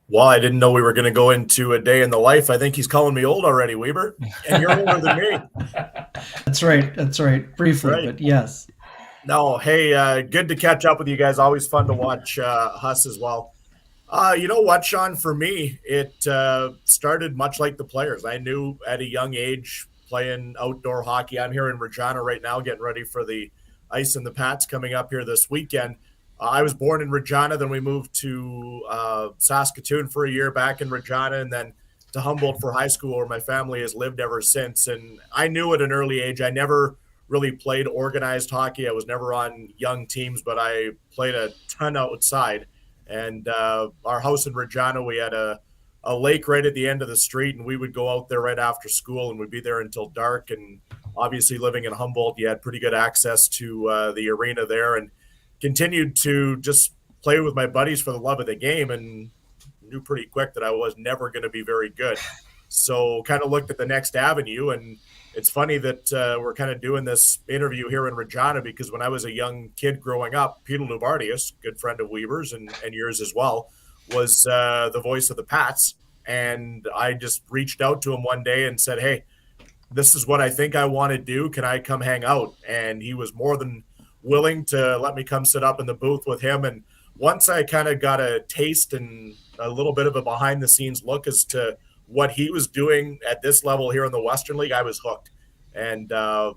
Speaker 4: Well, I didn't know we were going to go into a day in the life. I think he's calling me old already, Weber, and you're older than me.
Speaker 2: That's right. Briefly, right. But yes.
Speaker 4: No, hey, good to catch up with you guys. Always fun to watch Huss as well. You know what, Sean? For me, it started much like the players. I knew at a young age playing outdoor hockey. I'm here in Regina right now getting ready for the Ice and the Pats coming up here this weekend. I was born in Regina, then we moved to Saskatoon for a year, back in Regina, and then to Humboldt for high school, where my family has lived ever since. And I knew at an early age, I never really played organized hockey. I was never on young teams, but I played a ton outside. And our house in Regina, we had a lake right at the end of the street, and we would go out there right after school, and we'd be there until dark. And obviously living in Humboldt, you had pretty good access to the arena there, and continued to just play with my buddies for the love of the game, and knew pretty quick that I was never going to be very good. So kind of looked at the next avenue. And it's funny that we're kind of doing this interview here in Regina, because when I was a young kid growing up, Peter Lubardius, good friend of Weaver's and yours as well, was the voice of the Pats. And I just reached out to him one day and said, hey, this is what I think I want to do. Can I come hang out? And he was more than willing to let me come sit up in the booth with him. And once I kind of got a taste and a little bit of a behind the scenes look as to what he was doing at this level here in the Western League, I was hooked. And the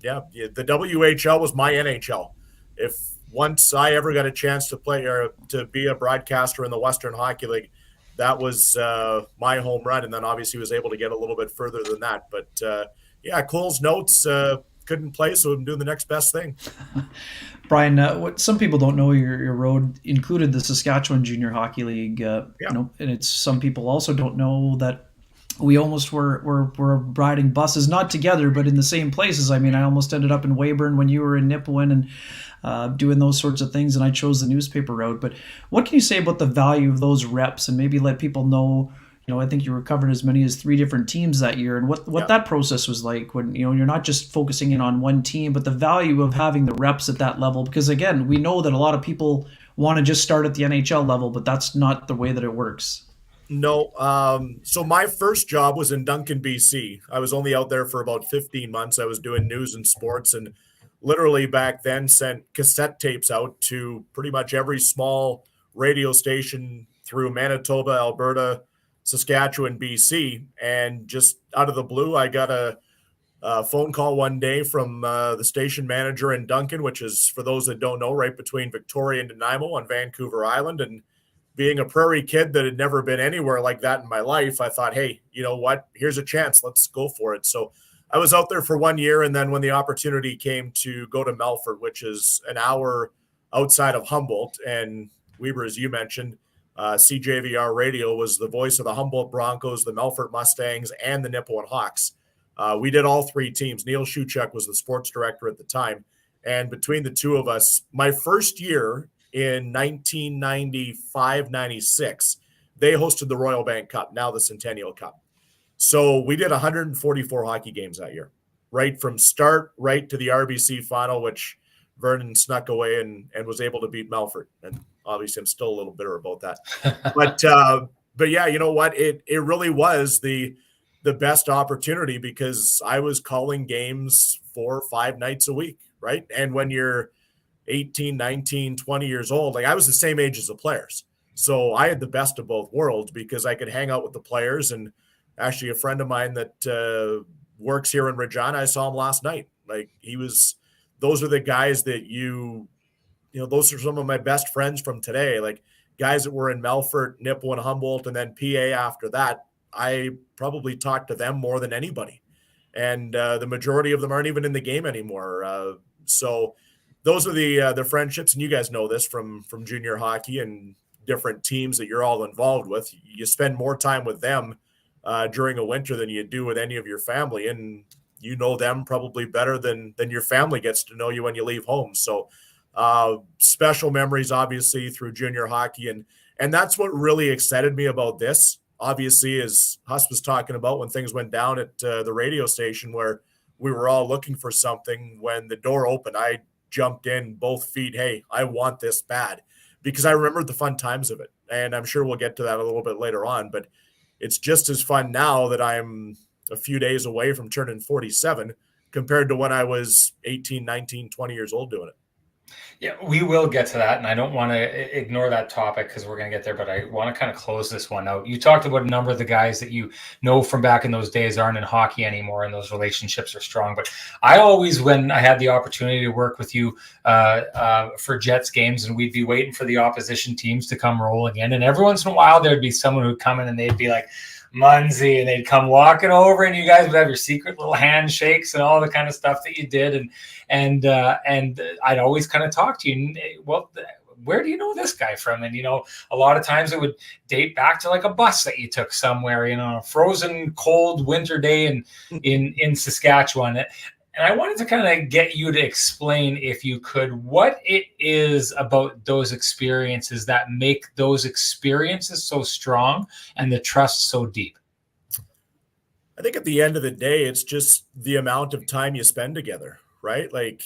Speaker 4: WHL was my NHL. If once I ever got a chance to play or to be a broadcaster in the Western Hockey League, that was my home run. And then obviously was able to get a little bit further than that. But Cole's notes couldn't play, so I'm doing the next best thing.
Speaker 2: Brian, what some people don't know, your road included the Saskatchewan Junior Hockey League. And it's some people also don't know that we almost were riding buses, not together, but in the same places. I mean, I almost ended up in Weyburn when you were in Nipawin and doing those sorts of things, and I chose the newspaper route. But what can you say about the value of those reps, and maybe let people know, I think you were covering as many as 3 different teams that year, and what that process was like when, you're not just focusing in on one team, but the value of having the reps at that level. Because again, we know that a lot of people want to just start at the NHL level, but that's not the way that it works.
Speaker 4: No. So my first job was in Duncan, BC. I was only out there for about 15 months. I was doing news and sports, and literally back then sent cassette tapes out to pretty much every small radio station through Manitoba, Alberta, Saskatchewan, BC. And just out of the blue, I got a phone call one day from the station manager in Duncan, which is, for those that don't know, right between Victoria and Nanaimo on Vancouver Island. And being a prairie kid that had never been anywhere like that in my life, I thought, hey, you know what? Here's a chance. Let's go for it. So I was out there for 1 year. And then when the opportunity came to go to Melfort, which is an hour outside of Humboldt, and Weber, as you mentioned, CJVR Radio was the voice of the Humboldt Broncos, the Melfort Mustangs, and the Nipawin Hawks. We did all 3 teams. Neil Shuchuk was the sports director at the time. And between the two of us, my first year in 1995-96, they hosted the Royal Bank Cup, now the Centennial Cup. So we did 144 hockey games that year, right from start right to the RBC final, which Vernon snuck away and was able to beat Melfort. And obviously I'm still a little bitter about that. But yeah, you know what? It really was the best opportunity, because I was calling games 4 or 5 nights a week, right? And when you're 18, 19, 20 years old, like I was the same age as the players. So I had the best of both worlds, because I could hang out with the players. And actually a friend of mine that works here in Regina, I saw him last night. Like those are the guys that those are some of my best friends from today. Like guys that were in Melfort, Nipawin, Humboldt, and then PA after that. I probably talked to them more than anybody. And the majority of them aren't even in the game anymore. So those are the friendships, and you guys know this from junior hockey and different teams that you're all involved with. You spend more time with them during a winter than you do with any of your family, and you know them probably better than your family gets to know you when you leave home. So special memories, obviously, through junior hockey, and that's what really excited me about this. Obviously, as Huss was talking about when things went down at the radio station, where we were all looking for something, when the door opened, I jumped in both feet. Hey, I want this bad, because I remembered the fun times of it. And I'm sure we'll get to that a little bit later on, but it's just as fun now that I'm a few days away from turning 47 compared to when I was 18, 19, 20 years old doing it.
Speaker 1: Yeah, we will get to that, and I don't want to ignore that topic because we're going to get there, but I want to kind of close this one out. You talked about a number of the guys that you know from back in those days aren't in hockey anymore, and those relationships are strong. But I always, when I had the opportunity to work with you for Jets games, and we'd be waiting for the opposition teams to come rolling in, and every once in a while there'd be someone who'd come in and they'd be like, Munzie, and they'd come walking over, and you guys would have your secret little handshakes and all the kind of stuff that you did, and I'd always kind of talk to you. Well, where do you know this guy from? And a lot of times it would date back to like a bus that you took somewhere, a frozen, cold winter day in Saskatchewan. And I wanted to kind of get you to explain, if you could, what it is about those experiences that make those experiences so strong and the trust so deep.
Speaker 4: I think at the end of the day, it's just the amount of time you spend together, right? Like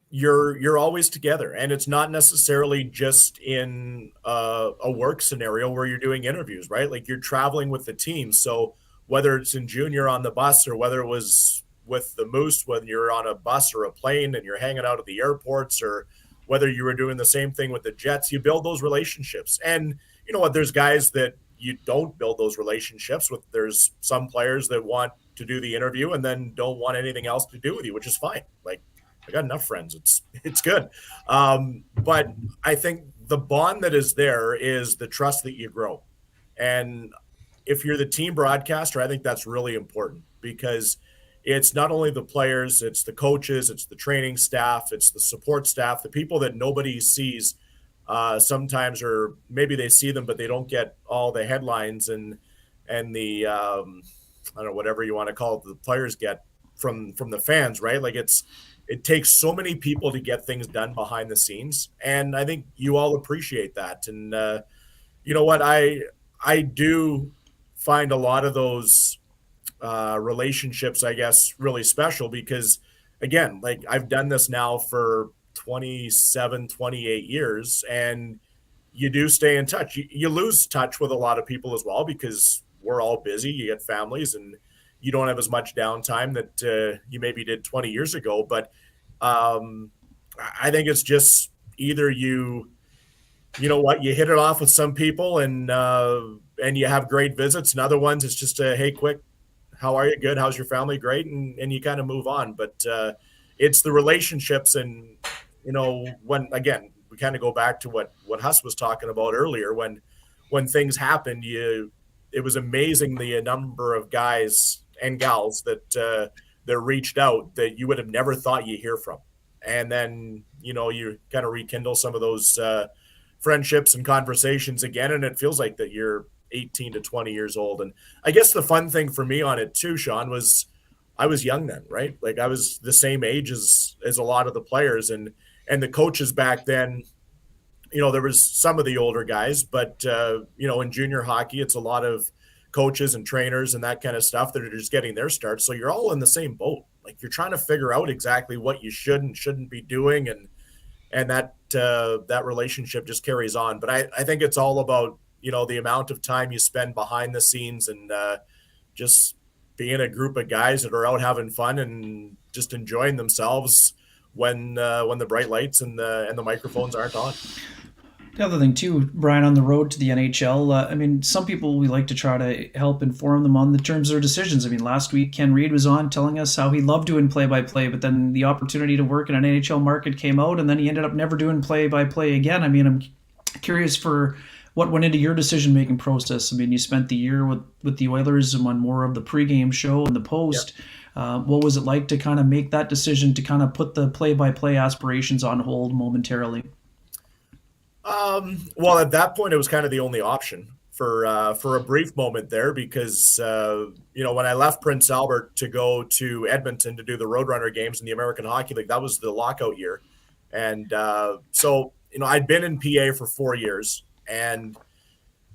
Speaker 4: you're always together, and it's not necessarily just in a work scenario where you're doing interviews, right? Like you're traveling with the team. So whether it's in junior on the bus or whether it was with the Moose when you're on a bus or a plane and you're hanging out at the airports, or whether you were doing the same thing with the Jets, you build those relationships. And you know what? There's guys that you don't build those relationships with. There's some players that want to do the interview and then don't want anything else to do with you, which is fine. Like I got enough friends. It's good. But I think the bond that is there is the trust that you grow. And if you're the team broadcaster, I think that's really important because it's not only the players, it's the coaches, it's the training staff, it's the support staff, the people that nobody sees sometimes, or maybe they see them, but they don't get all the headlines and the, I don't know, whatever you want to call it, the players get from the fans, right? Like it takes so many people to get things done behind the scenes. And I think you all appreciate that. And you know what? I do find a lot of those relationships, I guess, really special because, again, like I've done this now for 27, 28 years, and you do stay in touch. You lose touch with a lot of people as well because we're all busy. You get families and you don't have as much downtime that you maybe did 20 years ago. But I think it's just either you know what, you hit it off with some people and you have great visits, and other ones it's just a, hey, quick, how are you? Good. How's your family? Great. And you kind of move on. But it's the relationships. And, you know, when, again, we kind of go back to what Huss was talking about earlier, when things happened, it was amazing the number of guys and gals that reached out that you would have never thought you'd hear from. And then, you know, you kind of rekindle some of those friendships and conversations again. And it feels like that you're 18 to 20 years old. And I guess the fun thing for me on it too, Sean, was I was young then, right? Like I was the same age as a lot of the players and the coaches back then. You know, there was some of the older guys, but you know, in junior hockey, it's a lot of coaches and trainers and that kind of stuff that are just getting their start. So you're all in the same boat. Like you're trying to figure out exactly what you should and shouldn't be doing. And that relationship just carries on. But I think it's all about, you know, the amount of time you spend behind the scenes and just being a group of guys that are out having fun and just enjoying themselves when the bright lights and the microphones aren't on.
Speaker 2: The other thing too, Brian, on the road to the NHL, I mean, some people we like to try to help inform them on the terms of their decisions. I mean, last week Ken Reed was on telling us how he loved doing play-by-play, but then the opportunity to work in an NHL market came out, and then he ended up never doing play-by-play again. I mean, I'm curious for what went into your decision-making process. I mean, you spent the year with the Oilers and on more of the pregame show and the post. Yep. What was it like to kind of make that decision to kind of put the play-by-play aspirations on hold momentarily?
Speaker 4: Well, at that point, it was kind of the only option for a brief moment there because, you know, when I left Prince Albert to go to Edmonton to do the Roadrunner games in the American Hockey League, that was the lockout year. And so, you know, I'd been in PA for 4 years. And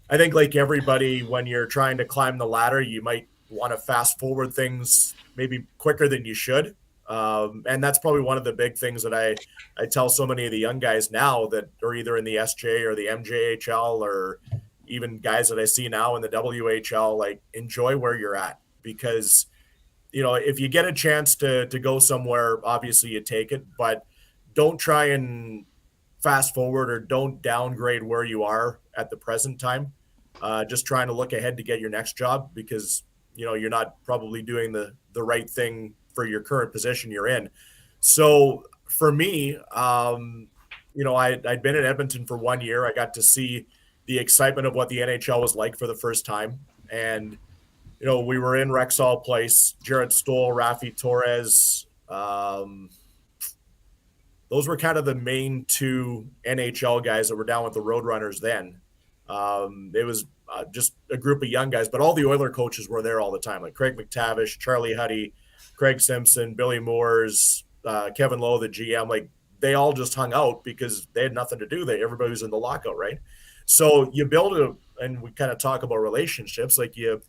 Speaker 4: I think like everybody, when you're trying to climb the ladder, you might want to fast forward things maybe quicker than you should. And that's probably one of the big things that I tell so many of the young guys now that are either in the SJ or the MJHL or even guys that I see now in the WHL, like enjoy where you're at because, you know, if you get a chance to go somewhere, obviously you take it, but don't try and fast forward or don't downgrade where you are at the present time. Just trying to look ahead to get your next job because, you know, you're not probably doing the right thing for your current position you're in. So for me, you know, I'd been in Edmonton for 1 year. I got to see the excitement of what the NHL was like for the first time. And, you know, we were in Rexall Place, Jarrett Stoll, Rafi Torres. Those were kind of the main two NHL guys that were down with the Roadrunners then. It was just a group of young guys, but all the Oiler coaches were there all the time, like Craig McTavish, Charlie Huddy, Craig Simpson, Billy Moores, Kevin Lowe, the GM. Like they all just hung out because they had nothing to do. Everybody was in the lockout, right? So you build and we kind of talk about relationships. Like you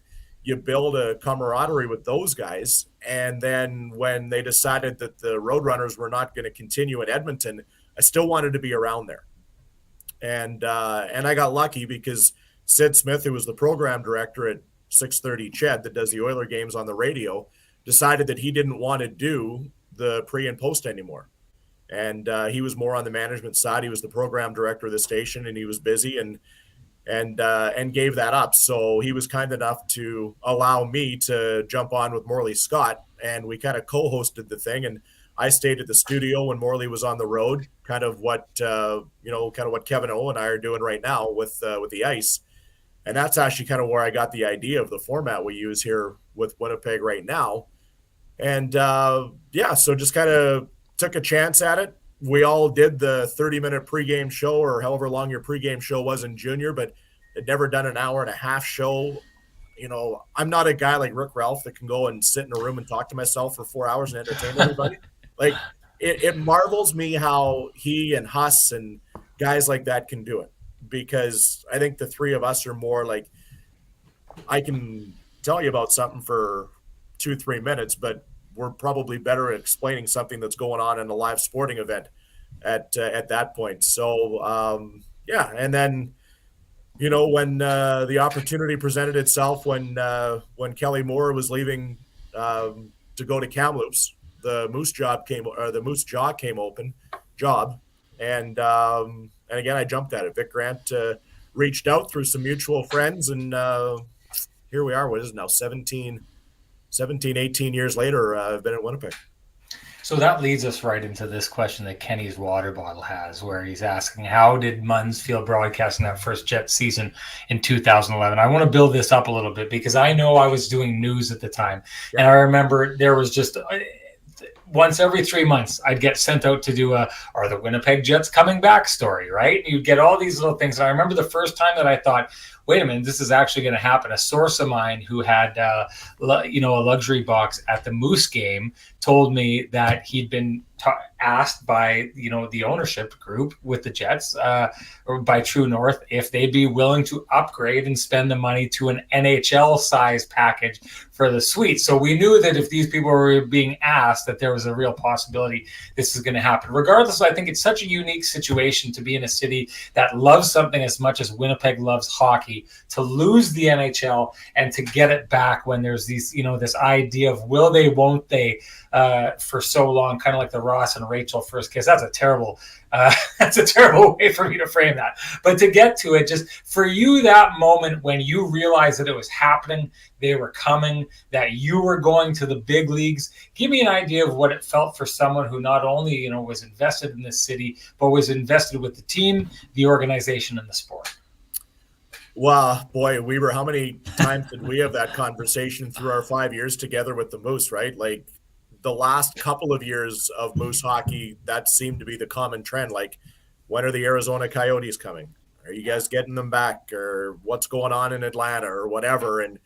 Speaker 4: you build a camaraderie with those guys. And then when they decided that the Roadrunners were not going to continue in Edmonton, I still wanted to be around there. And I got lucky because Sid Smith, who was the program director at 630 Ched that does the Oiler games on the radio, decided that he didn't want to do the pre and post anymore. And he was more on the management side. He was the program director of the station, and he was busy and gave that up. So he was kind enough to allow me to jump on with Morley Scott, and we kind of co-hosted the thing. And I stayed at the studio when Morley was on the road, kind of what what Kevin O and I are doing right now with the ice. And that's actually kind of where I got the idea of the format we use here with Winnipeg right now. And so just kind of took a chance at it. We all did the 30-minute pregame show, or however long your pregame show was in junior, but had never done an hour and a half show. I'm not a guy like Rick Ralph that can go and sit in a room and talk to myself for 4 hours and entertain everybody. Like, it marvels me how he and Huss and guys like that can do it, because I think the three of us are more like, I can tell you about something for 2-3 minutes, but we're probably better at explaining something that's going on in a live sporting event at that point. So, and then, when the opportunity presented itself, when Kelly Moore was leaving to go to Kamloops, the Moose Jaw came open, and again I jumped at it. Vic Grant reached out through some mutual friends, and here we are. What is it now? 17, 18 years later, I've been at Winnipeg.
Speaker 1: So that leads us right into this question that Kenny's water bottle has, where he's asking, how did Munz feel broadcasting that first Jet season in 2011? I want to build this up a little bit because I know I was doing news at the time. Yeah. And I remember there was just once every 3 months, I'd get sent out to do are the Winnipeg Jets coming back story, right? And you'd get all these little things. And I remember the first time that I thought, wait a minute, this is actually going to happen. A source of mine who had, a luxury box at the Moose game told me that he'd been asked by, the ownership group with the Jets or by True North if they'd be willing to upgrade and spend the money to an NHL size package for the suite. So we knew that if these people were being asked, that there was a real possibility this is going to happen. Regardless, I think it's such a unique situation to be in a city that loves something as much as Winnipeg loves hockey, to lose the NHL and to get it back when there's these, this idea of will they, won't they, for so long, kind of like the Ross and Rachel first kiss. That's a terrible way for me to frame that. But to get to it, just for you, that moment when you realized that it was happening, they were coming, that you were going to the big leagues, give me an idea of what it felt for someone who not only, was invested in this city, but was invested with the team, the organization, and the sport.
Speaker 4: Well, boy, Weber, how many times did we have that conversation through our 5 years together with the Moose, right? Like, the last couple of years of Moose hockey, that seemed to be the common trend. Like, when are the Arizona Coyotes coming? Are you guys getting them back? Or what's going on in Atlanta or whatever? And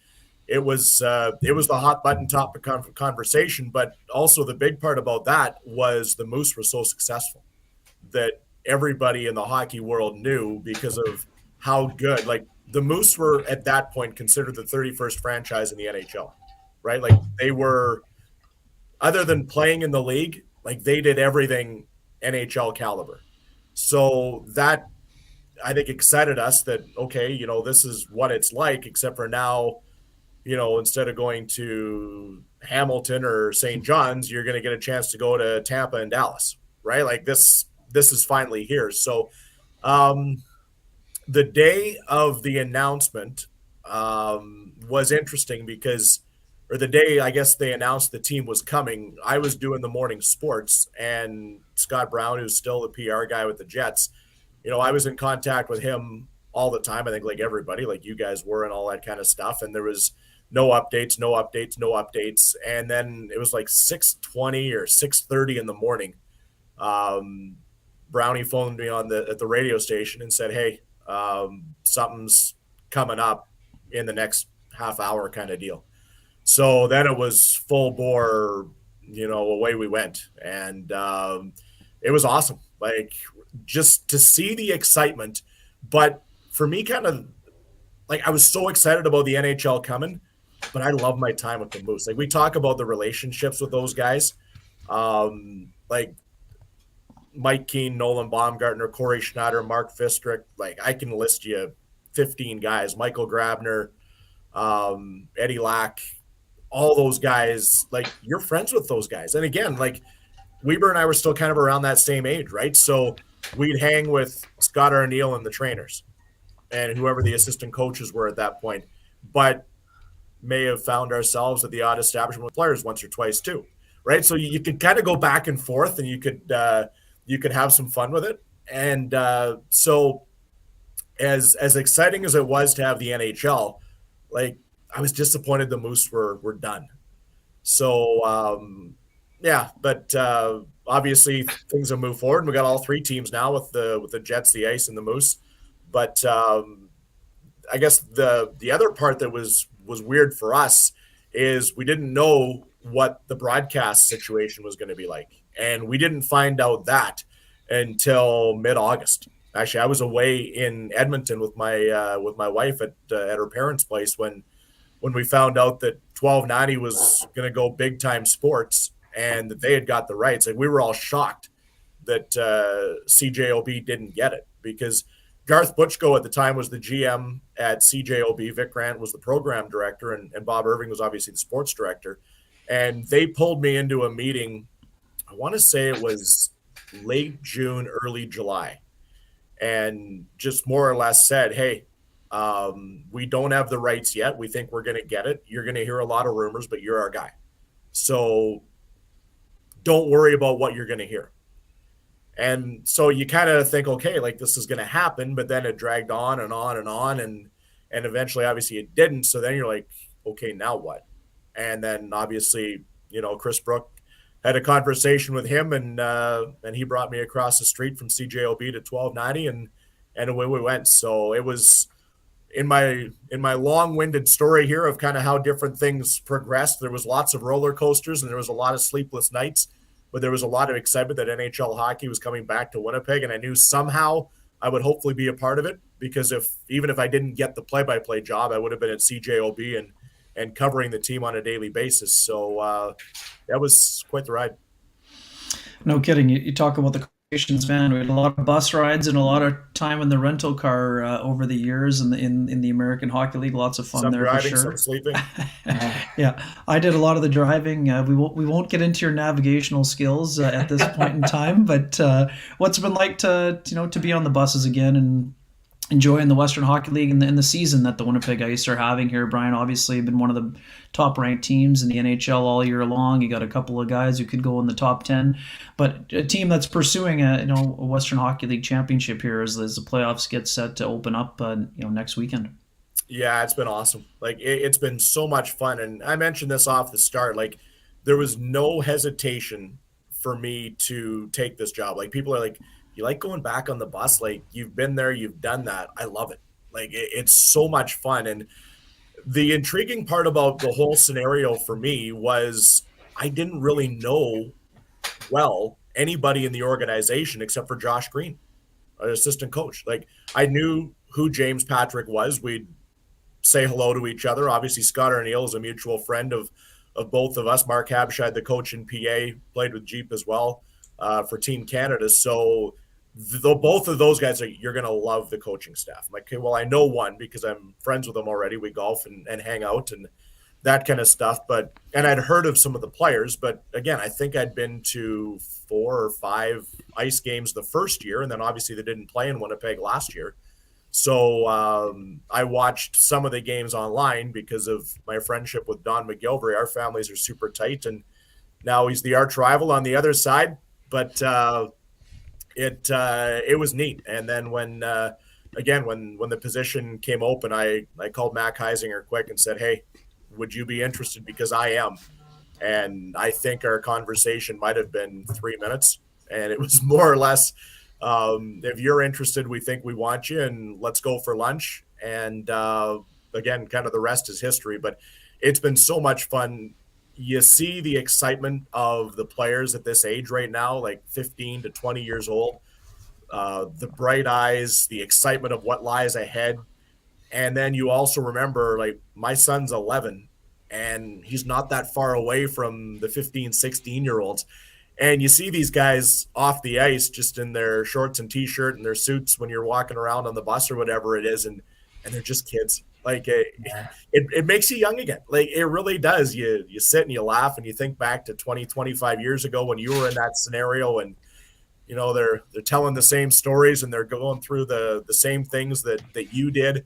Speaker 4: it was the hot button topic of conversation. But also the big part about that was the Moose were so successful that everybody in the hockey world knew because of how good. Like, the Moose were at that point considered the 31st franchise in the NHL, right? Like, they were, other than playing in the league, like, they did everything NHL caliber. So that, I think, excited us that, okay, this is what it's like, except for now, instead of going to Hamilton or St. John's, you're going to get a chance to go to Tampa and Dallas, right? Like, this is finally here. So the day of the announcement was interesting because, or the day, I guess, they announced the team was coming, I was doing the morning sports, and Scott Brown, who's still the PR guy with the Jets, I was in contact with him all the time, I think, like everybody, like you guys were, and all that kind of stuff. And there was no updates. And then it was like 6:20 or 6:30 in the morning. Brownie phoned me at the radio station and said, hey, something's coming up in the next half hour kind of deal. So then it was full bore, away we went. And it was awesome. Like, just to see the excitement. But for me, kind of like, I was so excited about the NHL coming, but I love my time with the Moose. Like, we talk about the relationships with those guys. Like Mike Keane, Nolan Baumgartner, Corey Schneider, Mark Fistrick. Like, I can list you 15 guys. Michael Grabner, Eddie Lack, all those guys. Like, you're friends with those guys. And again, like, Weber and I were still kind of around that same age, right? So we'd hang with Scott Arneal and the trainers and whoever the assistant coaches were at that point. But may have found ourselves at the odd establishment with players once or twice too, right? So you could kind of go back and forth, and you could have some fun with it. And so as exciting as it was to have the NHL, like, I was disappointed the Moose were done. So yeah, but obviously things have moved forward, and we got all three teams now with the Jets, the Ice, and the Moose. But I guess the other part that was weird for us is we didn't know what the broadcast situation was going to be like, and we didn't find out that until mid-August. Actually, I was away in Edmonton with my wife at her parents' place when we found out that 1290 was going to go big time sports and that they had got the rights. Like, we were all shocked that CJOB didn't get it, because Garth Butchko at the time was the GM at CJOB. Vic Grant was the program director, and Bob Irving was obviously the sports director. And they pulled me into a meeting, I want to say it was late June, early July, and just more or less said, hey, we don't have the rights yet. We think we're going to get it. You're going to hear a lot of rumors, but you're our guy. So don't worry about what you're going to hear. And so you kind of think, okay, like, this is going to happen, but then it dragged on and on and on. And eventually, obviously, it didn't. So then you're like, okay, now what? And then obviously, Chris Brook had a conversation with him, and he brought me across the street from CJOB to 1290, and away we went. So it was in my long-winded story here of kind of how different things progressed. There was lots of roller coasters, and there was a lot of sleepless nights, but there was a lot of excitement that NHL hockey was coming back to Winnipeg, and I knew somehow I would hopefully be a part of it, because even if I didn't get the play-by-play job, I would have been at CJOB and covering the team on a daily basis. So that was quite the ride.
Speaker 2: No kidding. You talk about the conversations, man. We had a lot of bus rides and a lot of time in the rental car over the years in the American Hockey League. Lots of fun
Speaker 4: some
Speaker 2: there,
Speaker 4: driving,
Speaker 2: for sure.
Speaker 4: Some sleeping.
Speaker 2: Yeah, I did a lot of the driving. We won't get into your navigational skills at this point in time, but what's it been like to be on the buses again and enjoying the Western Hockey League and the season that the Winnipeg Ice are having here? Brian, obviously been one of the top-ranked teams in the NHL all year long. You got a couple of guys who could go in the top 10, but a team that's pursuing a Western Hockey League championship here as the playoffs get set to open up next weekend.
Speaker 4: Yeah, it's been awesome. Like, it's been so much fun, and I mentioned this off the start. Like, there was no hesitation for me to take this job. Like, people are like, you like going back on the bus? Like, you've been there, you've done that. I love it. Like, it's so much fun. And the intriguing part about the whole scenario for me was I didn't really know anybody in the organization except for Josh Green, our assistant coach. Like, I knew who James Patrick was. We'd say hello to each other. Obviously, Scott Arneal is a mutual friend of both of us. Mark Habshad, the coach in PA, played with Jeep as well for Team Canada. So both of those guys, you're going to love the coaching staff. I'm like, okay, well, I know one because I'm friends with them already. We golf and hang out and that kind of stuff. And I'd heard of some of the players, but again, I think I'd been to 4 or 5 ice games the first year. And then obviously they didn't play in Winnipeg last year. So I watched some of the games online because of my friendship with Don McGilvery. Our families are super tight, and now he's the arch rival on the other side. But it was neat. And then when the position came open, I called Mac Heisinger quick and said, hey, would you be interested? Because I am. And I think our conversation might have been 3 minutes, and it was more or less, if you're interested, we think we want you, and let's go for lunch. And again, kind of the rest is history, but it's been so much fun. You see the excitement of the players at this age right now, like 15 to 20 years old, the bright eyes, the excitement of what lies ahead. And then you also remember, like, my son's 11, and he's not that far away from the 15, 16-year-olds. And you see these guys off the ice just in their shorts and T-shirt and their suits when you're walking around on the bus or whatever it is, and they're just kids. Like it makes you young again. Like it really does. You sit and you laugh and you think back to 20, 25 years ago when you were in that scenario, and you know they're telling the same stories and they're going through the same things that you did.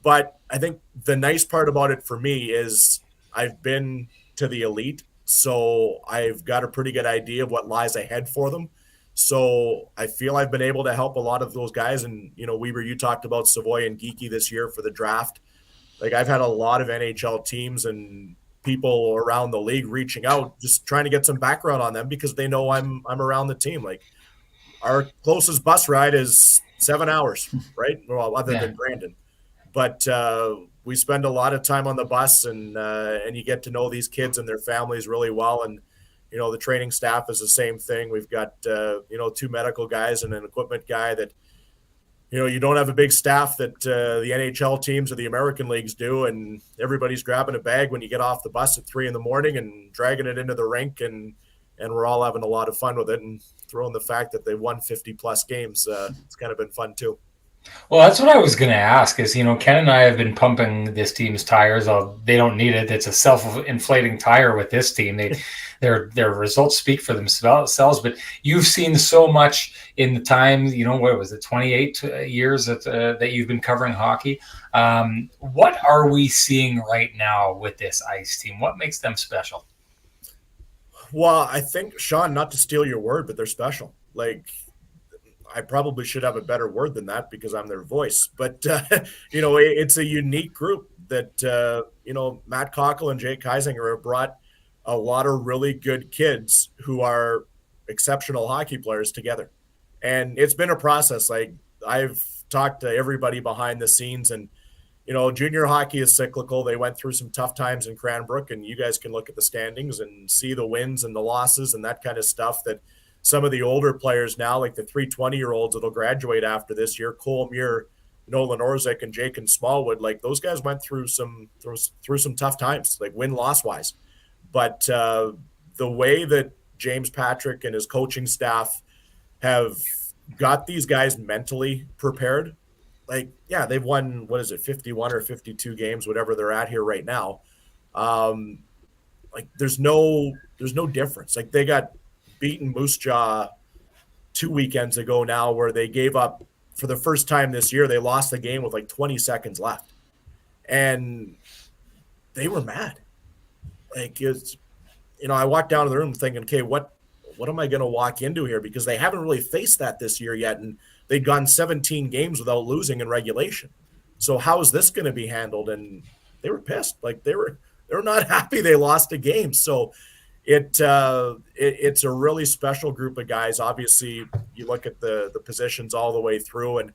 Speaker 4: But I think the nice part about it for me is I've been to the elite, so I've got a pretty good idea of what lies ahead for them. So I feel I've been able to help a lot of those guys. And, you know, Weber, you talked about Savoy and Geeky this year for the draft. Like I've had a lot of NHL teams and people around the league reaching out, just trying to get some background on them because they know I'm around the team. Like our closest bus ride is 7 hours, right? Well, other than Brandon. But we spend a lot of time on the bus, and you get to know these kids and their families really well. And, you know, the training staff is the same thing. We've got, you know, 2 medical guys and an equipment guy that, you know, you don't have a big staff that the NHL teams or the American leagues do. And everybody's grabbing a bag when you get off the bus at 3 a.m. and dragging it into the rink. And we're all having a lot of fun with it, and throwing the fact that they won 50-plus games. It's kind of been fun, too.
Speaker 1: Well, that's what I was going to ask is, you know, Ken and I have been pumping this team's tires. They don't need it. It's a self-inflating tire with this team. Their results speak for themselves, but you've seen so much in the time, you know, what was it, 28 years that you've been covering hockey. What are we seeing right now with this ice team? What makes them special?
Speaker 4: Well, I think, Sean, not to steal your word, but they're special. Like, I probably should have a better word than that because I'm their voice. But, you know, it's a unique group that, you know, Matt Cockle and Jake Heisinger have brought a lot of really good kids who are exceptional hockey players together. And it's been a process. Like, I've talked to everybody behind the scenes, and, you know, junior hockey is cyclical. They went through some tough times in Cranbrook, and you guys can look at the standings and see the wins and the losses and that kind of stuff that some of the older players now, like the 320-year-olds that'll graduate after this year, Cole Muir, Nolan Orzik, and Jake and Smallwood, like those guys went through some tough times, like win-loss wise. But the way that James Patrick and his coaching staff have got these guys mentally prepared, like, yeah, they've won, 51 or 52 games, whatever they're at here right now. Like there's no difference. Like they got beaten Moose Jaw 2 weekends ago now, where they gave up for the first time this year. They lost the game with like 20 seconds left, and they were mad. Like, it's, you know, I walked down to the room thinking, okay, what am I going to walk into here? Because they haven't really faced that this year yet, and they'd gone 17 games without losing in regulation. So how is this going to be handled? And they were pissed. Like they were not happy they lost a game. So it's a really special group of guys. Obviously, you look at the positions all the way through, and,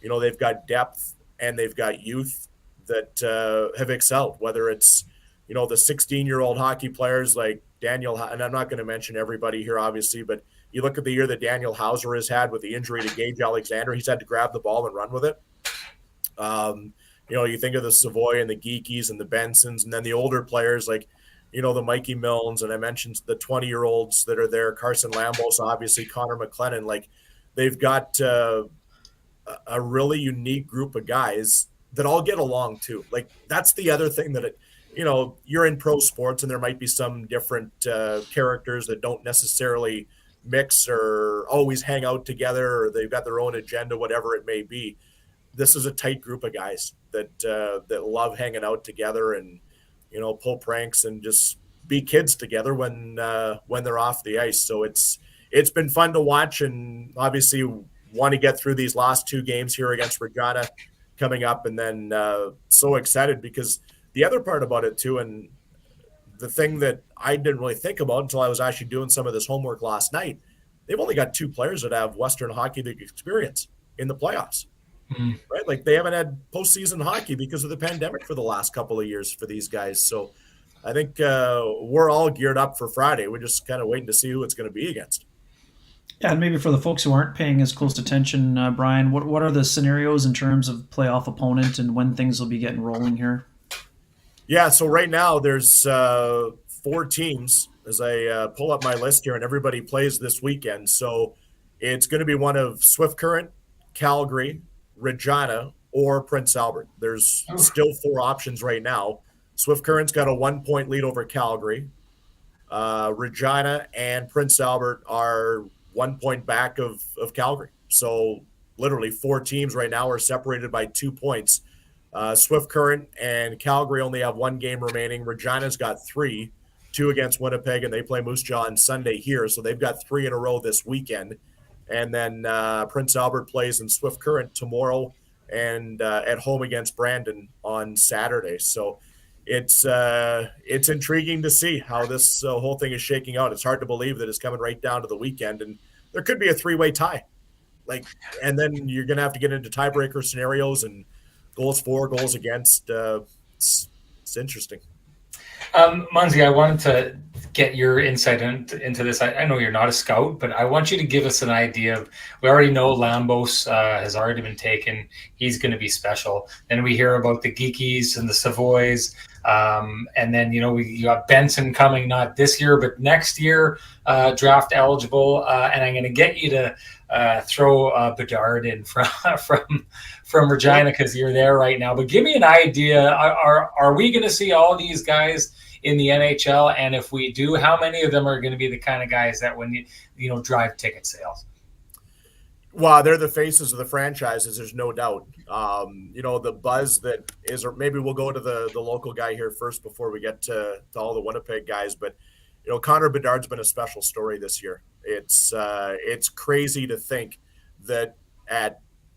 Speaker 4: you know, they've got depth and they've got youth that have excelled, whether it's, you know, the 16-year-old hockey players like Daniel, and I'm not going to mention everybody here, obviously, but you look at the year that Daniel Hauser has had with the injury to Gage Alexander. He's had to grab the ball and run with it. You know, you think of the Savoy and the Geekies and the Bensons, and then the older players like, you know, the Mikey Milnes, and I mentioned the 20-year-olds that are there, Carson Lambos, obviously Connor McLennan. Like, they've got a really unique group of guys that all get along too. Like, that's the other thing that you know, you're in pro sports and there might be some different characters that don't necessarily mix or always hang out together, or they've got their own agenda, whatever it may be. This is a tight group of guys that love hanging out together and, you know, pull pranks and just be kids together when they're off the ice. So it's been fun to watch, and obviously want to get through these last 2 games here against Regina coming up, and then so excited because the other part about it too, and the thing that I didn't really think about until I was actually doing some of this homework last night, they've only got 2 players that have Western Hockey League experience in the playoffs. Right? Like, they haven't had postseason hockey because of the pandemic for the last couple of years for these guys. So I think we're all geared up for Friday. We're just kind of waiting to see who it's going to be against.
Speaker 2: Yeah, and maybe for the folks who aren't paying as close attention, Brian, what are the scenarios in terms of playoff opponent and when things will be getting rolling here?
Speaker 4: Yeah, so right now there's 4 teams as I pull up my list here, and everybody plays this weekend. So it's going to be one of Swift Current, Calgary, Regina, or Prince Albert. There's still 4 options right now. Swift Current's got a 1-point lead over Calgary. Regina and Prince Albert are 1 point back of Calgary. So literally 4 teams right now are separated by 2 points. Swift Current and Calgary only have 1 game remaining. Regina's got 3, 2 against Winnipeg, and they play Moose Jaw on Sunday here. So they've got 3 in a row this weekend. And then Prince Albert plays in Swift Current tomorrow and at home against Brandon on Saturday. So it's intriguing to see how this whole thing is shaking out. It's hard to believe that it's coming right down to the weekend, and there could be a 3-way tie. And then you're going to have to get into tiebreaker scenarios and goals for, goals against. It's interesting.
Speaker 1: Munzie, I wanted to get your insight into this. I know you're not a scout, but I want you to give us an idea of, we already know Lambos has already been taken. He's going to be special. Then we hear about the Geekies and the Savoys. And then, you got Benson coming, not this year, but next year, draft eligible. And I'm going to get you to throw Bedard in from Regina because you're there right now. But give me an idea. Are we going to see all these guys in the NHL? And if we do, how many of them are going to be the kind of guys that when you drive ticket sales?
Speaker 4: Well, they're the faces of the franchises. There's no doubt. The buzz that is, or maybe we'll go to the local guy here first before we get to all the Winnipeg guys. But Connor Bedard's been a special story this year. It's crazy to think that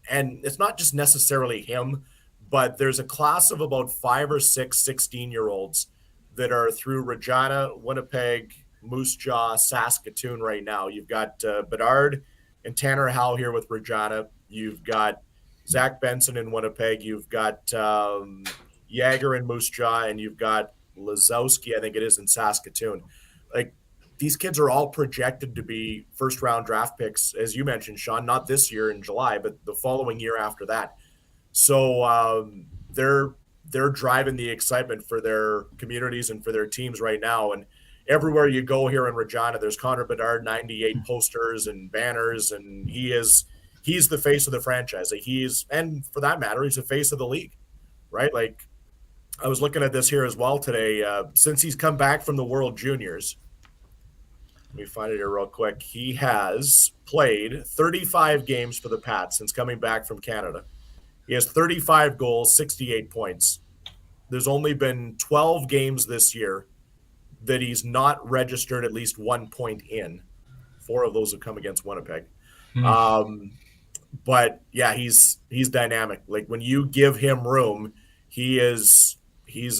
Speaker 4: and it's not just necessarily him, but there's a class of about 5 or 6 16-year-olds that are through Regina, Winnipeg, Moose Jaw, Saskatoon right now. You've got Bedard and Tanner Howe here with Regina. You've got Zach Benson in Winnipeg. You've got Yager in Moose Jaw, and you've got Lazowski, I think it is, in Saskatoon. These kids are all projected to be first-round draft picks, as you mentioned, Sean, not this year in July, but the following year after that. So they're driving the excitement for their communities and for their teams right now. And everywhere you go here in Regina, there's Connor Bedard 98 posters and banners, and he's the face of the franchise. And for that matter, he's the face of the league, right? I was looking at this here as well today. Since he's come back from the World Juniors, let me find it here real quick. He has played 35 games for the Pats since coming back from Canada. He has 35 goals, 68 points. There's only been 12 games this year that he's not registered at least 1 point in. 4 of those have come against Winnipeg. But yeah, he's dynamic. When you give him room, he's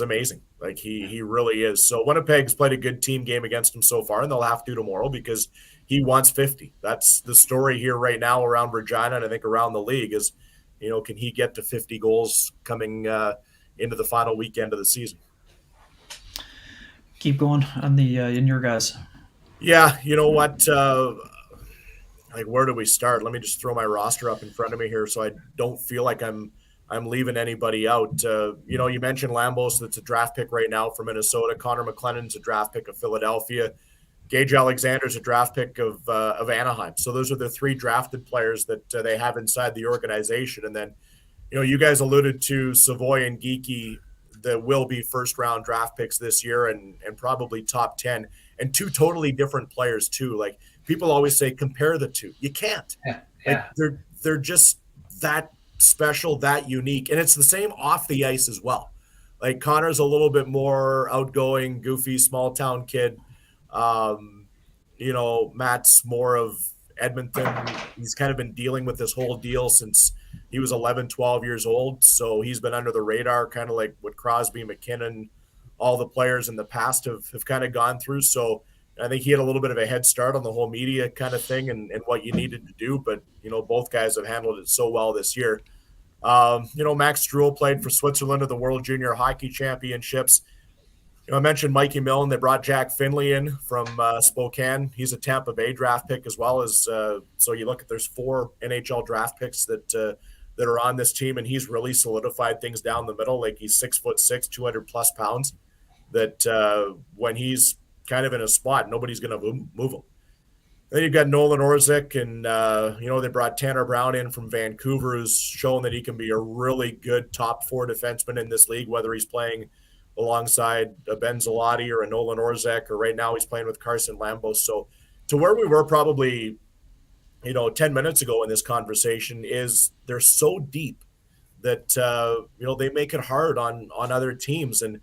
Speaker 4: amazing. He really is. So Winnipeg's played a good team game against him so far, and they'll have to tomorrow because he wants 50. That's the story here right now around Regina, and I think around the league is, can he get to 50 goals coming into the final weekend of the season?
Speaker 2: Keep going on the in your guys.
Speaker 4: Yeah, you know what? Where do we start? Let me just throw my roster up in front of me here so I don't feel like I'm leaving anybody out. You mentioned Lambos, that's a draft pick right now for Minnesota. Connor McLennan's a draft pick of Philadelphia. Gage Alexander's a draft pick of Anaheim. So those are the 3 drafted players that they have inside the organization. And then, you guys alluded to Savoy and Geeky that will be first-round draft picks this year and probably top 10. And 2 totally different players, too. People always say, compare the 2. You can't. Yeah. They're just that special, that unique, and it's the same off the ice as well. Connor's a little bit more outgoing, goofy, small town kid. Matt's more of Edmonton. He's kind of been dealing with this whole deal since he was 11, 12 years old, so he's been under the radar, kind of like what Crosby, McKinnon, all the players in the past have kind of gone through. So I think he had a little bit of a head start on the whole media kind of thing and what you needed to do. But, both guys have handled it so well this year. Max Struhl played for Switzerland at the World Junior Hockey Championships. I mentioned Mikey Millen. They brought Jack Finley in from Spokane. He's a Tampa Bay draft pick as well as so you look at there's 4 NHL draft picks that that are on this team, and he's really solidified things down the middle. Like, he's 6'6", 200+ pounds. That when he's kind of in a spot, nobody's going to move him. Then you've got Nolan Orzik, and they brought Tanner Brown in from Vancouver, who's shown that he can be a really good top 4 defenseman in this league, whether he's playing alongside a Ben Zalotti or a Nolan Orzik, or right now he's playing with Carson Lambos. So to where we were probably 10 minutes ago in this conversation is they're so deep that they make it hard on other teams. And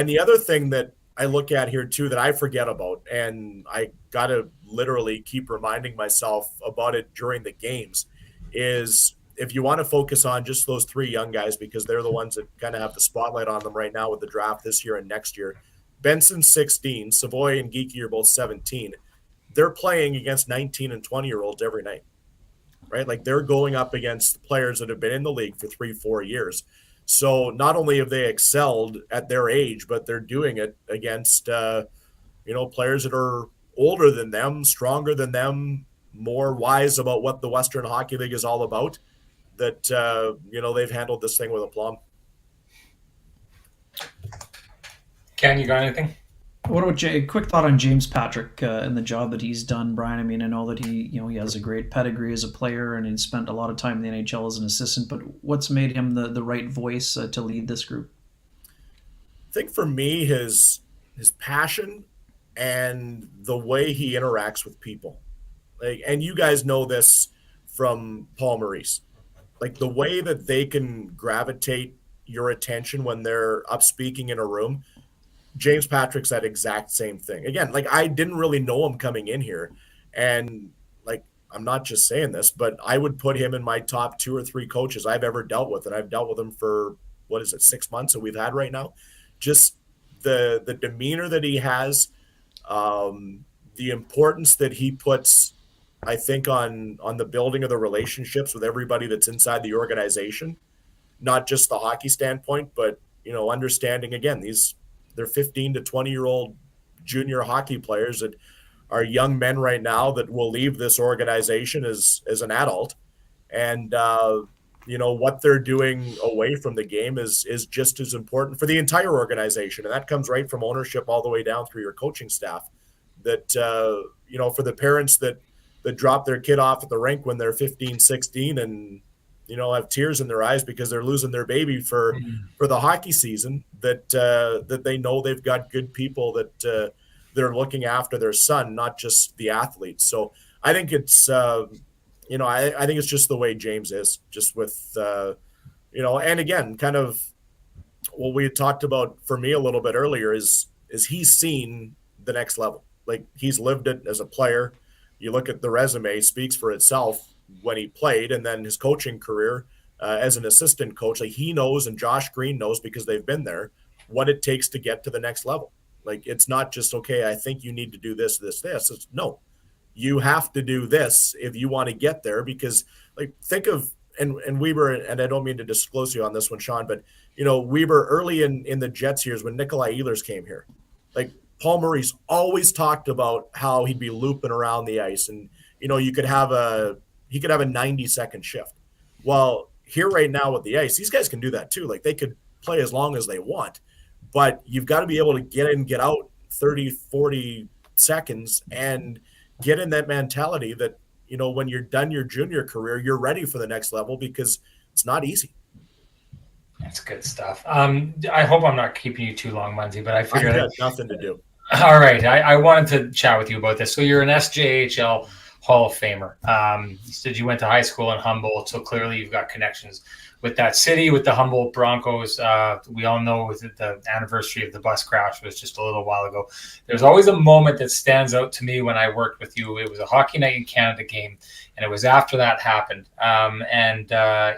Speaker 4: the other thing that I look at here too that I forget about, and I got to literally keep reminding myself about it during the games, is if you want to focus on just those 3 young guys, because they're the ones that kind of have the spotlight on them right now with the draft this year and next year. Benson's 16, Savoy and Geeky are both 17. They're playing against 19 and 20-year-olds every night, right? Like, they're going up against players that have been in the league for 3-4 years. So not only have they excelled at their age, but they're doing it against, players that are older than them, stronger than them, more wise about what the Western Hockey League is all about, that, they've handled this thing with aplomb.
Speaker 1: Ken, you got anything?
Speaker 2: What about a quick thought on James Patrick and the job that he's done, Brian? I mean, I know that he has a great pedigree as a player and he spent a lot of time in the NHL as an assistant, but what's made him the right voice to lead this group?
Speaker 4: I think for me, his passion and the way he interacts with people. Like, and you guys know this from Paul Maurice. Like, the way that they can gravitate your attention when they're up speaking in a room. James Patrick's that exact same thing. Again, like, I didn't really know him coming in here. And, like, I'm not just saying this, but I would put him in my top 2 or 3 coaches I've ever dealt with. And I've dealt with him for, 6 months that we've had right now. Just the demeanor that he has, the importance that he puts, I think, on the building of the relationships with everybody that's inside the organization, not just the hockey standpoint, but, understanding, again, they're 15 to 20-year-old junior hockey players that are young men right now that will leave this organization as an adult. And, what they're doing away from the game is just as important for the entire organization. And that comes right from ownership all the way down through your coaching staff. That, for the parents that drop their kid off at the rink when they're 15, 16 and, have tears in their eyes because they're losing their baby for the hockey season, that they know they've got good people that they're looking after their son, not just the athletes. So I think it's, I think it's just the way James is, just with, and again, kind of what we had talked about for me a little bit earlier is he's seen the next level. Like, he's lived it as a player. You look at the resume, speaks for itself when he played, and then his coaching career as an assistant coach. Like, he knows, and Josh Green knows because they've been there, what it takes to get to the next level. Like, it's not just, okay, I think you need to do this, this, this. It's, no, you have to do this if you want to get there, because, like, think of, and Weber, and I don't mean to disclose you on this one, Sean, but, Weber early in the Jets years when Nikolai Ehlers came here, like, Paul Maurice always talked about how he'd be looping around the ice, and, he could have a 90-second shift. Well, here right now with the ice, these guys can do that too. Like, they could play as long as they want, but you've got to be able to get in, get out 30, 40 seconds and get in that mentality that, when you're done your junior career, you're ready for the next level, because it's not easy.
Speaker 1: That's good stuff. I hope I'm not keeping you too long, Munzie, but I figured
Speaker 4: I had nothing to do.
Speaker 1: All right. I wanted to chat with you about this. So you're an SJHL Hall of Famer. You said you went to high school in Humboldt, so clearly you've got connections with that city, with the Humboldt Broncos. We all know the anniversary of the bus crash was just a little while ago. There's always a moment that stands out to me when I worked with you. It was a Hockey Night in Canada game, and it was after that happened.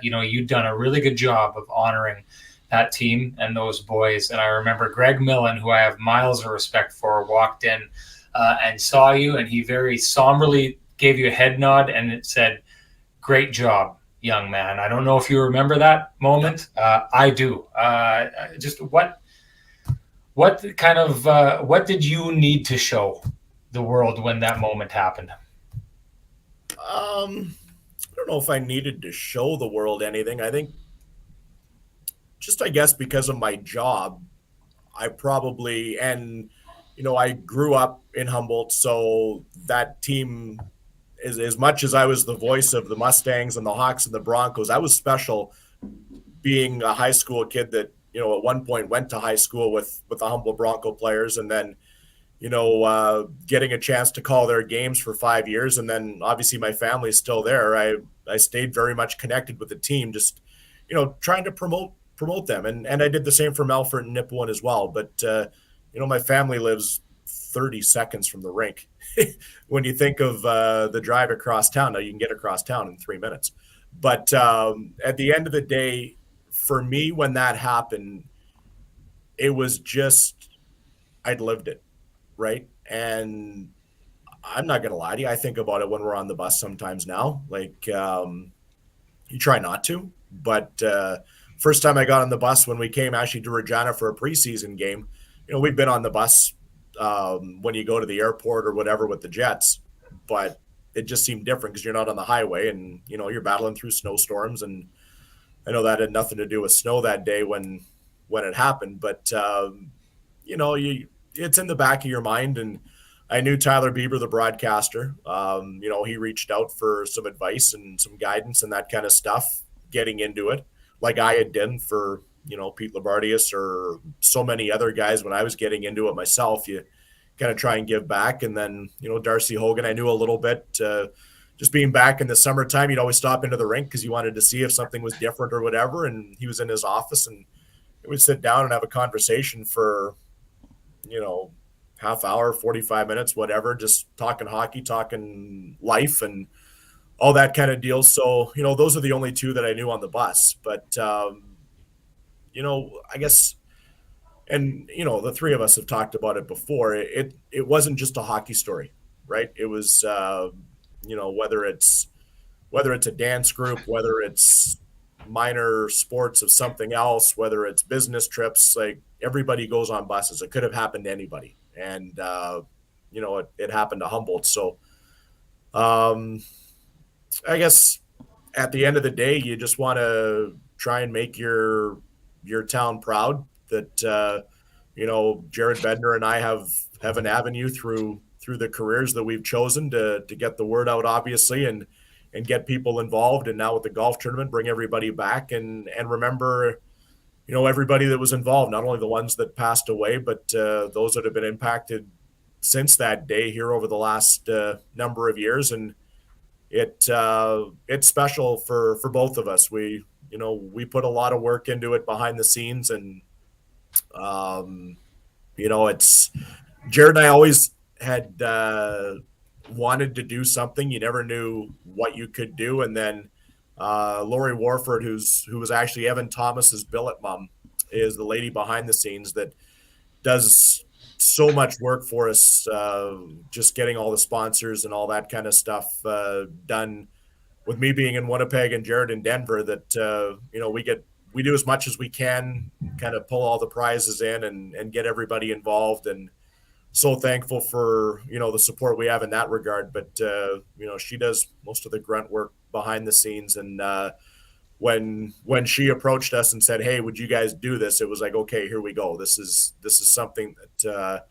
Speaker 1: You'd done a really good job of honoring that team and those boys. And I remember Greg Millen, who I have miles of respect for, walked in and saw you, and he very somberly gave you a head nod, and it said, "Great job, young man." I don't know if you remember that moment. I do. Just what did you need to show the world when that moment happened?
Speaker 4: I don't don't know if I needed to show the world anything. I think just, I guess, because of my job, I probably, and, I grew up in Humboldt. So that team, as much as I was the voice of the Mustangs and the Hawks and the Broncos, I was special being a high school kid that, at one point went to high school with the Humboldt Bronco players, and then, getting a chance to call their games for 5 years. And then obviously my family's still there. I stayed very much connected with the team, just, trying to promote them. And I did the same for Melfort and Nipawin as well. But, my family lives 30 seconds from the rink. When you think of the drive across town, now you can get across town in 3 minutes. But at the end of the day, for me, when that happened, it was just, I'd lived it, right? And I'm not going to lie to you. I think about it when we're on the bus sometimes now. Like, you try not to. But first time I got on the bus when we came actually to Regina for a preseason game, we've been on the bus when you go to the airport or whatever with the Jets. But it just seemed different because you're not on the highway and, you're battling through snowstorms. And I know that had nothing to do with snow that day when it happened. But, it's in the back of your mind. And I knew Tyler Bieber, the broadcaster, he reached out for some advice and some guidance and that kind of stuff, getting into it like I had done for, Pete Labardius or so many other guys when I was getting into it myself. You kind of try and give back. And then, Darcy Hogan, I knew a little bit, just being back in the summertime, you'd always stop into the rink because you wanted to see if something was different or whatever. And he was in his office and we'd sit down and have a conversation for, half hour, 45 minutes, whatever, just talking hockey, talking life and all that kind of deal. So, those are the only two that I knew on the bus. But, I guess, and, the three of us have talked about it before. It wasn't just a hockey story, right? It was, whether it's a dance group, whether it's minor sports of something else, whether it's business trips, like everybody goes on buses. It could have happened to anybody. And, it happened to Humboldt. So, I guess at the end of the day, you just want to try and make your town proud that, Jared Bednar and I have an avenue through the careers that we've chosen to get the word out, obviously, and get people involved. And now with the golf tournament, bring everybody back and remember, everybody that was involved, not only the ones that passed away, but those that have been impacted since that day here over the last number of years. And it's special for both of us. We put a lot of work into it behind the scenes, and it's Jared and I always had wanted to do something. You never knew what you could do. And then Lori Warford, who was actually Evan Thomas's billet mom, is the lady behind the scenes that does so much work for us, just getting all the sponsors and all that kind of stuff done. With me being in Winnipeg and Jared in Denver, that we do as much as we can, kind of pull all the prizes in and get everybody involved. And so thankful for the support we have in that regard. But she does most of the grunt work behind the scenes. And when she approached us and said, "Hey, would you guys do this?" It was like, okay, here we go. This is something that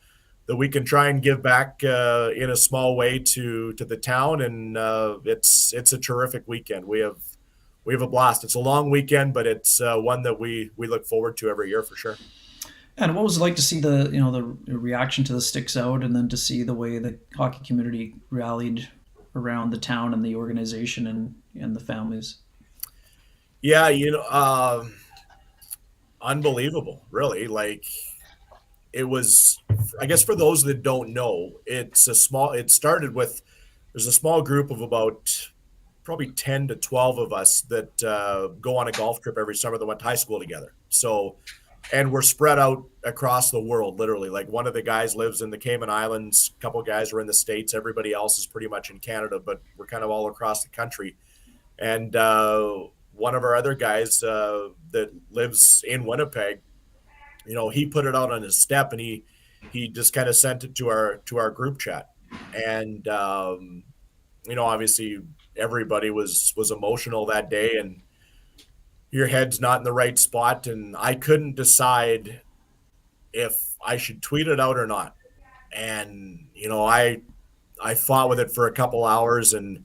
Speaker 4: we can try and give back in a small way to the town. And it's a terrific weekend. We have a blast. It's a long weekend, but it's one that we look forward to every year for sure.
Speaker 2: And what was it like to see the reaction to the Sticks Out, and then to see the way the hockey community rallied around the town and the organization and the families?
Speaker 4: Yeah, unbelievable, really. It was, I guess, for those that don't know, it started with, there's a small group of about probably 10 to 12 of us that go on a golf trip every summer that went to high school together. So, and we're spread out across the world, literally. Like, one of the guys lives in the Cayman Islands, a couple of guys are in the States, everybody else is pretty much in Canada, but we're kind of all across the country. And one of our other guys that lives in Winnipeg, he put it out on his step, and he just kind of sent it to our group chat. And obviously everybody was emotional that day, and your head's not in the right spot. And I couldn't decide if I should tweet it out or not. And, I fought with it for a couple hours, and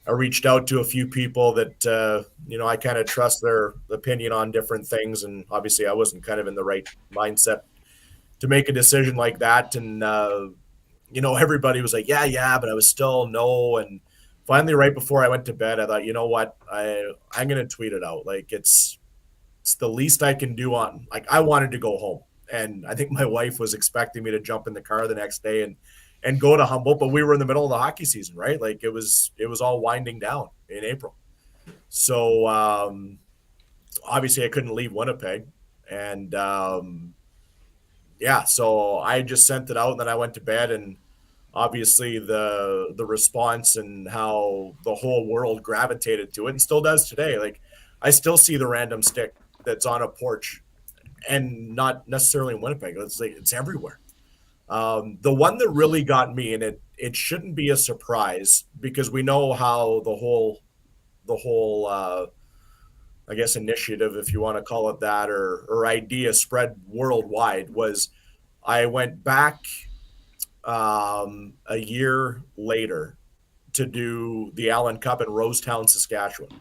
Speaker 4: I reached out to a few people that, I kind of trust their opinion on different things. And obviously I wasn't kind of in the right mindset to make a decision like that. And, everybody was like, yeah, but I was still no. And finally, right before I went to bed, I thought, you know what, I'm going to tweet it out. Like it's the least I can do on, like, I wanted to go home. And I think my wife was expecting me to jump in the car the next day and go to Humboldt, but we were in the middle of the hockey season, right? Like it was all winding down in April. So obviously I couldn't leave Winnipeg. And so I just sent it out, and then I went to bed, and obviously the response and how the whole world gravitated to it, and still does today. Like I still see the random stick that's on a porch, and not necessarily in Winnipeg. It's everywhere. The one that really got me, and it shouldn't be a surprise because we know how the whole I guess initiative, if you want to call it that, or idea spread worldwide, was I went back a year later to do the Allen Cup in Rosetown, Saskatchewan.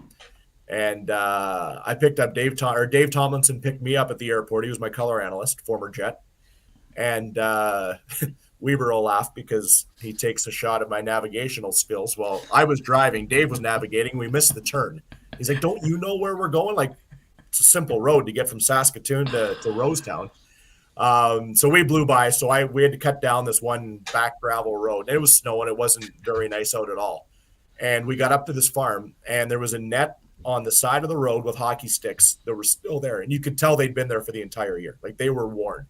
Speaker 4: And I picked up Dave Tomlinson picked me up at the airport. He was my color analyst, former Jet. And Weber will laugh because he takes a shot at my navigational skills. Well, I was driving. Dave was navigating. We missed the turn. He's like, don't you know where we're going? Like, it's a simple road to get from Saskatoon to Rosetown. So we blew by. So we had to cut down this one back gravel road. And it was snowing. It wasn't very nice out at all. And we got up to this farm, and there was a net on the side of the road with hockey sticks that were still there. And you could tell they'd been there for the entire year. Like, they were worn.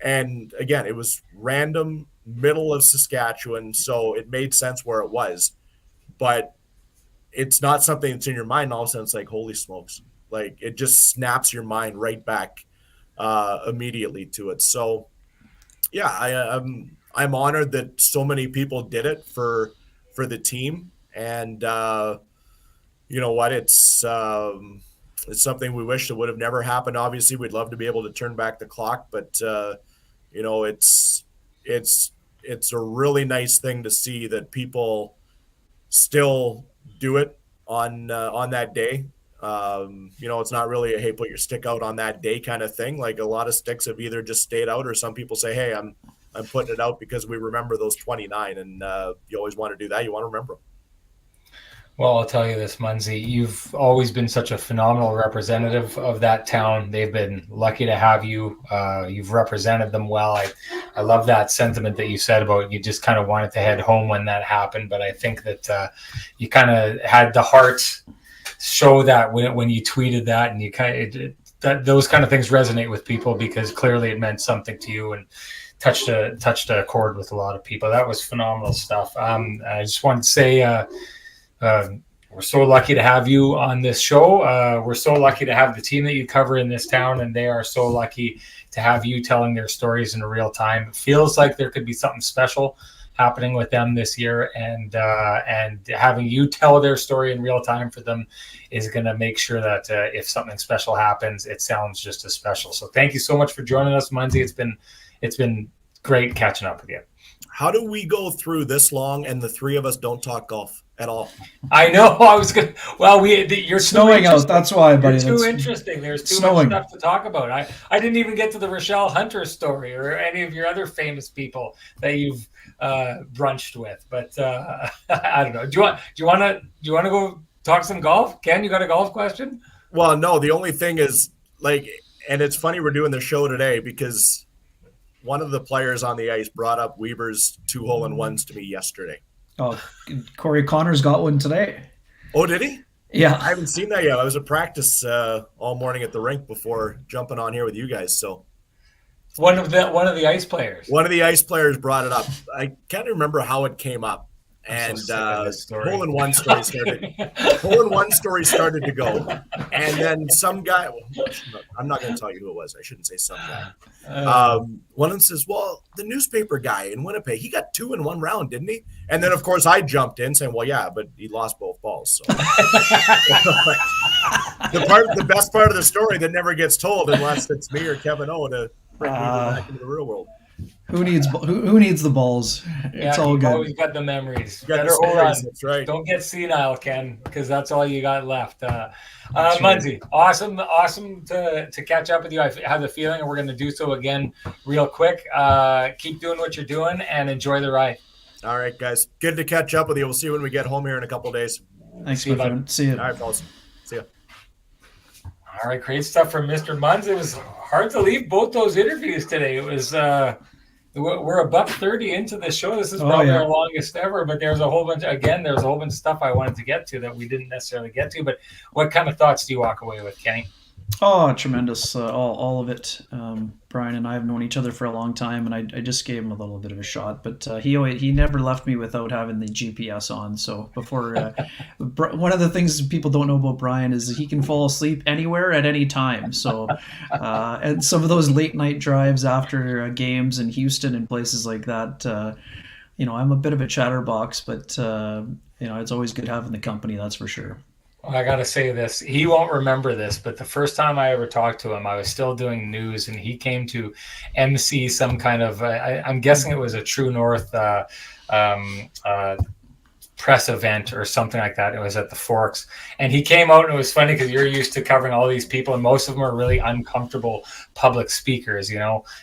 Speaker 4: And again, it was random, middle of Saskatchewan, so it made sense where it was. But it's not something that's in your mind. All of a sudden, it's like, holy smokes. Like, it just snaps your mind right back immediately to it. So, yeah, I'm honored that so many people did it for the team. And you know what? It's something we wish that would have never happened. Obviously, we'd love to be able to turn back the clock, but it's a really nice thing to see that people still do it on that day. It's not really a, hey, put your stick out on that day kind of thing. Like, a lot of sticks have either just stayed out, or some people say, hey, I'm putting it out because we remember those 29, and you always want to do that. You want to remember them.
Speaker 1: Well, I'll tell you this, Munzie, you've always been such a phenomenal representative of that town. They've been lucky to have you. You've represented them well. I love that sentiment that you said about you just kind of wanted to head home when that happened. But I think that you kind of had the heart show that when you tweeted that, and you those kind of things resonate with people because clearly it meant something to you and touched a chord with a lot of people. That was phenomenal stuff. I just wanted to say, we're so lucky to have you on this show. We're so lucky to have the team that you cover in this town, and they are so lucky to have you telling their stories in real time. It feels like there could be something special happening with them this year, and having you tell their story in real time for them is going to make sure that if something special happens, it sounds just as special. So thank you so much for joining us, Munzie. It's been great catching up with you.
Speaker 4: How do we go through this long and the three of us don't talk golf at all?
Speaker 1: I know. I was good. Well, you're
Speaker 2: snowing out. That's why, buddy.
Speaker 1: You're too interesting. There's too much stuff to talk about. I didn't even get to the Rochelle Hunter story or any of your other famous people that you've brunched with. But I don't know. Do you want to go talk some golf? Ken, you got a golf question?
Speaker 4: Well, no. The only thing is, like, and it's funny we're doing the show today because one of the players on the ice brought up Weber's 2-hole-in-ones to me yesterday.
Speaker 2: Oh, Corey Connors got one today.
Speaker 4: Oh, did he?
Speaker 2: Yeah.
Speaker 4: I haven't seen that yet. I was at practice all morning at the rink before jumping on here with you guys. So
Speaker 1: one of the ice players.
Speaker 4: One of the ice players brought it up. I can't remember how it came up. And hole-in-one story started to go. And then some guy, I'm not going to tell you who it was. I shouldn't say some guy. One of them says, well, the newspaper guy in Winnipeg, he got 2 in 1 round, didn't he? And then, of course, I jumped in saying, well, yeah, but he lost both golf balls. So. the best part of the story that never gets told unless it's me or Kevin O to bring me back into the real world.
Speaker 2: Who needs the balls? It's all good.
Speaker 1: Always got the memories.
Speaker 4: Got
Speaker 1: Better
Speaker 4: the
Speaker 1: hold on.
Speaker 4: That's right.
Speaker 1: Don't get senile, Ken, because that's all you got left. Munzie, awesome to catch up with you. I have the feeling we're going to do so again real quick. Keep doing what you're doing and enjoy the ride.
Speaker 4: All right, guys. Good to catch up with you. We'll see you when we get home here in a couple of days.
Speaker 2: Thanks, my friend. See you.
Speaker 4: All right, fellas. See ya.
Speaker 1: All right, great stuff from Mr. Munz. It was hard to leave both those interviews today. It was we're $1:30 into the show. This is probably our longest ever, but there's a whole bunch of stuff I wanted to get to that we didn't necessarily get to. But what kind of thoughts do you walk away with, Kenny?
Speaker 2: Oh, tremendous. All of it. Brian and I have known each other for a long time, and I just gave him a little bit of a shot. But he never left me without having the GPS on. So before, one of the things people don't know about Brian is he can fall asleep anywhere at any time. So, and some of those late night drives after games in Houston and places like that, I'm a bit of a chatterbox, but it's always good having the company. That's for sure.
Speaker 1: I got to say this. He won't remember this, but the first time I ever talked to him, I was still doing news, and he came to MC some kind of, I'm guessing it was a True North press event or something like that. It was at the Forks. And he came out, and it was funny because you're used to covering all these people, and most of them are really uncomfortable public speakers,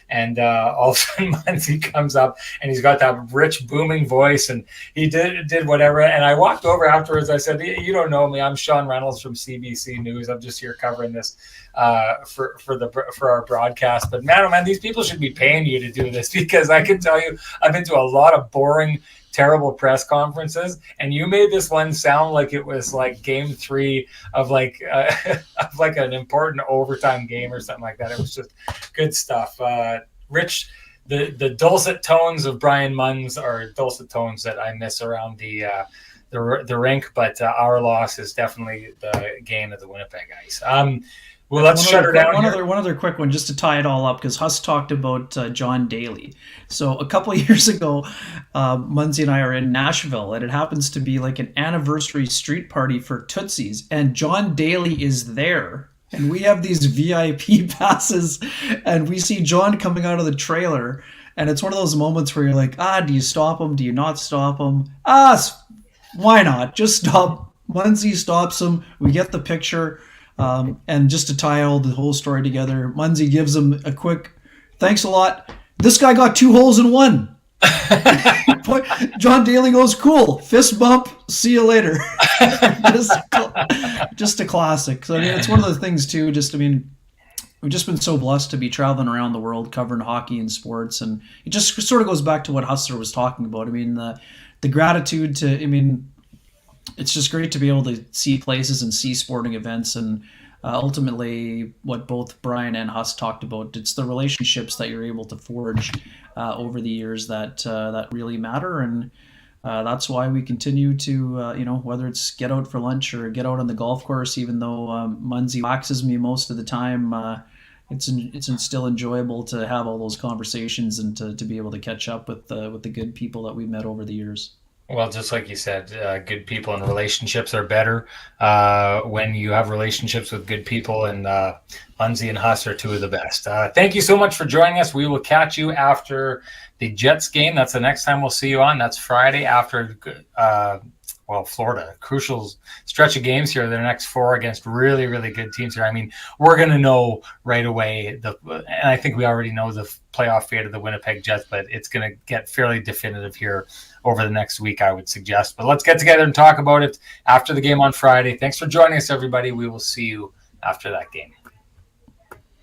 Speaker 1: And all of a sudden, Munzie comes up, and he's got that rich, booming voice, and he did whatever. And I walked over afterwards. I said, "You don't know me. I'm Sean Reynolds from CBC News. I'm just here covering this for our broadcast. But man, oh man, these people should be paying you to do this, because I can tell you, I've been to a lot of boring, terrible press conferences, and you made this one sound like it was like game 3 of like an important overtime game or something like that. It was just good stuff. Rich, the dulcet tones of Brian Munz are dulcet tones that I miss around the rink, but our loss is definitely the gain of the Winnipeg Ice. Well, let's shut her down.
Speaker 2: One other quick one, just to tie it all up, because Huss talked about John Daly. So a couple of years ago, Munzie and I are in Nashville, and it happens to be like an anniversary street party for Tootsies, and John Daly is there. And we have these VIP passes, and we see John coming out of the trailer, and it's one of those moments where you're like, do you stop him? Do you not stop him? Why not? Just stop. Munzie stops him. We get the picture. And just to tie the whole story together, Munzie gives him a quick, "Thanks a lot. This guy got 2 holes in 1." John Daly goes, "Cool. Fist bump. See you later." just a classic. So, it's one of the things too, we've just been so blessed to be traveling around the world covering hockey and sports. And it just sort of goes back to what Hustler was talking about. The gratitude to, it's just great to be able to see places and see sporting events, and ultimately what both Brian and Huss talked about. It's the relationships that you're able to forge over the years that really matter, and that's why we continue to, whether it's get out for lunch or get out on the golf course. Even though Munzie waxes me most of the time, it's still enjoyable to have all those conversations and to be able to catch up with the good people that we've met over the years.
Speaker 1: Well, just like you said, good people and relationships are better when you have relationships with good people, and Munzie and Huss are 2 of the best. Thank you so much for joining us. We will catch you after the Jets game. That's the next time we'll see you on. That's Friday after Florida. Crucial stretch of games here. The next 4 against really, really good teams here. We're going to know right away, and I think we already know the playoff fate of the Winnipeg Jets, but it's going to get fairly definitive here over the next week, I would suggest. But let's get together and talk about it after the game on Friday. Thanks for joining us, everybody. We will see you after that game.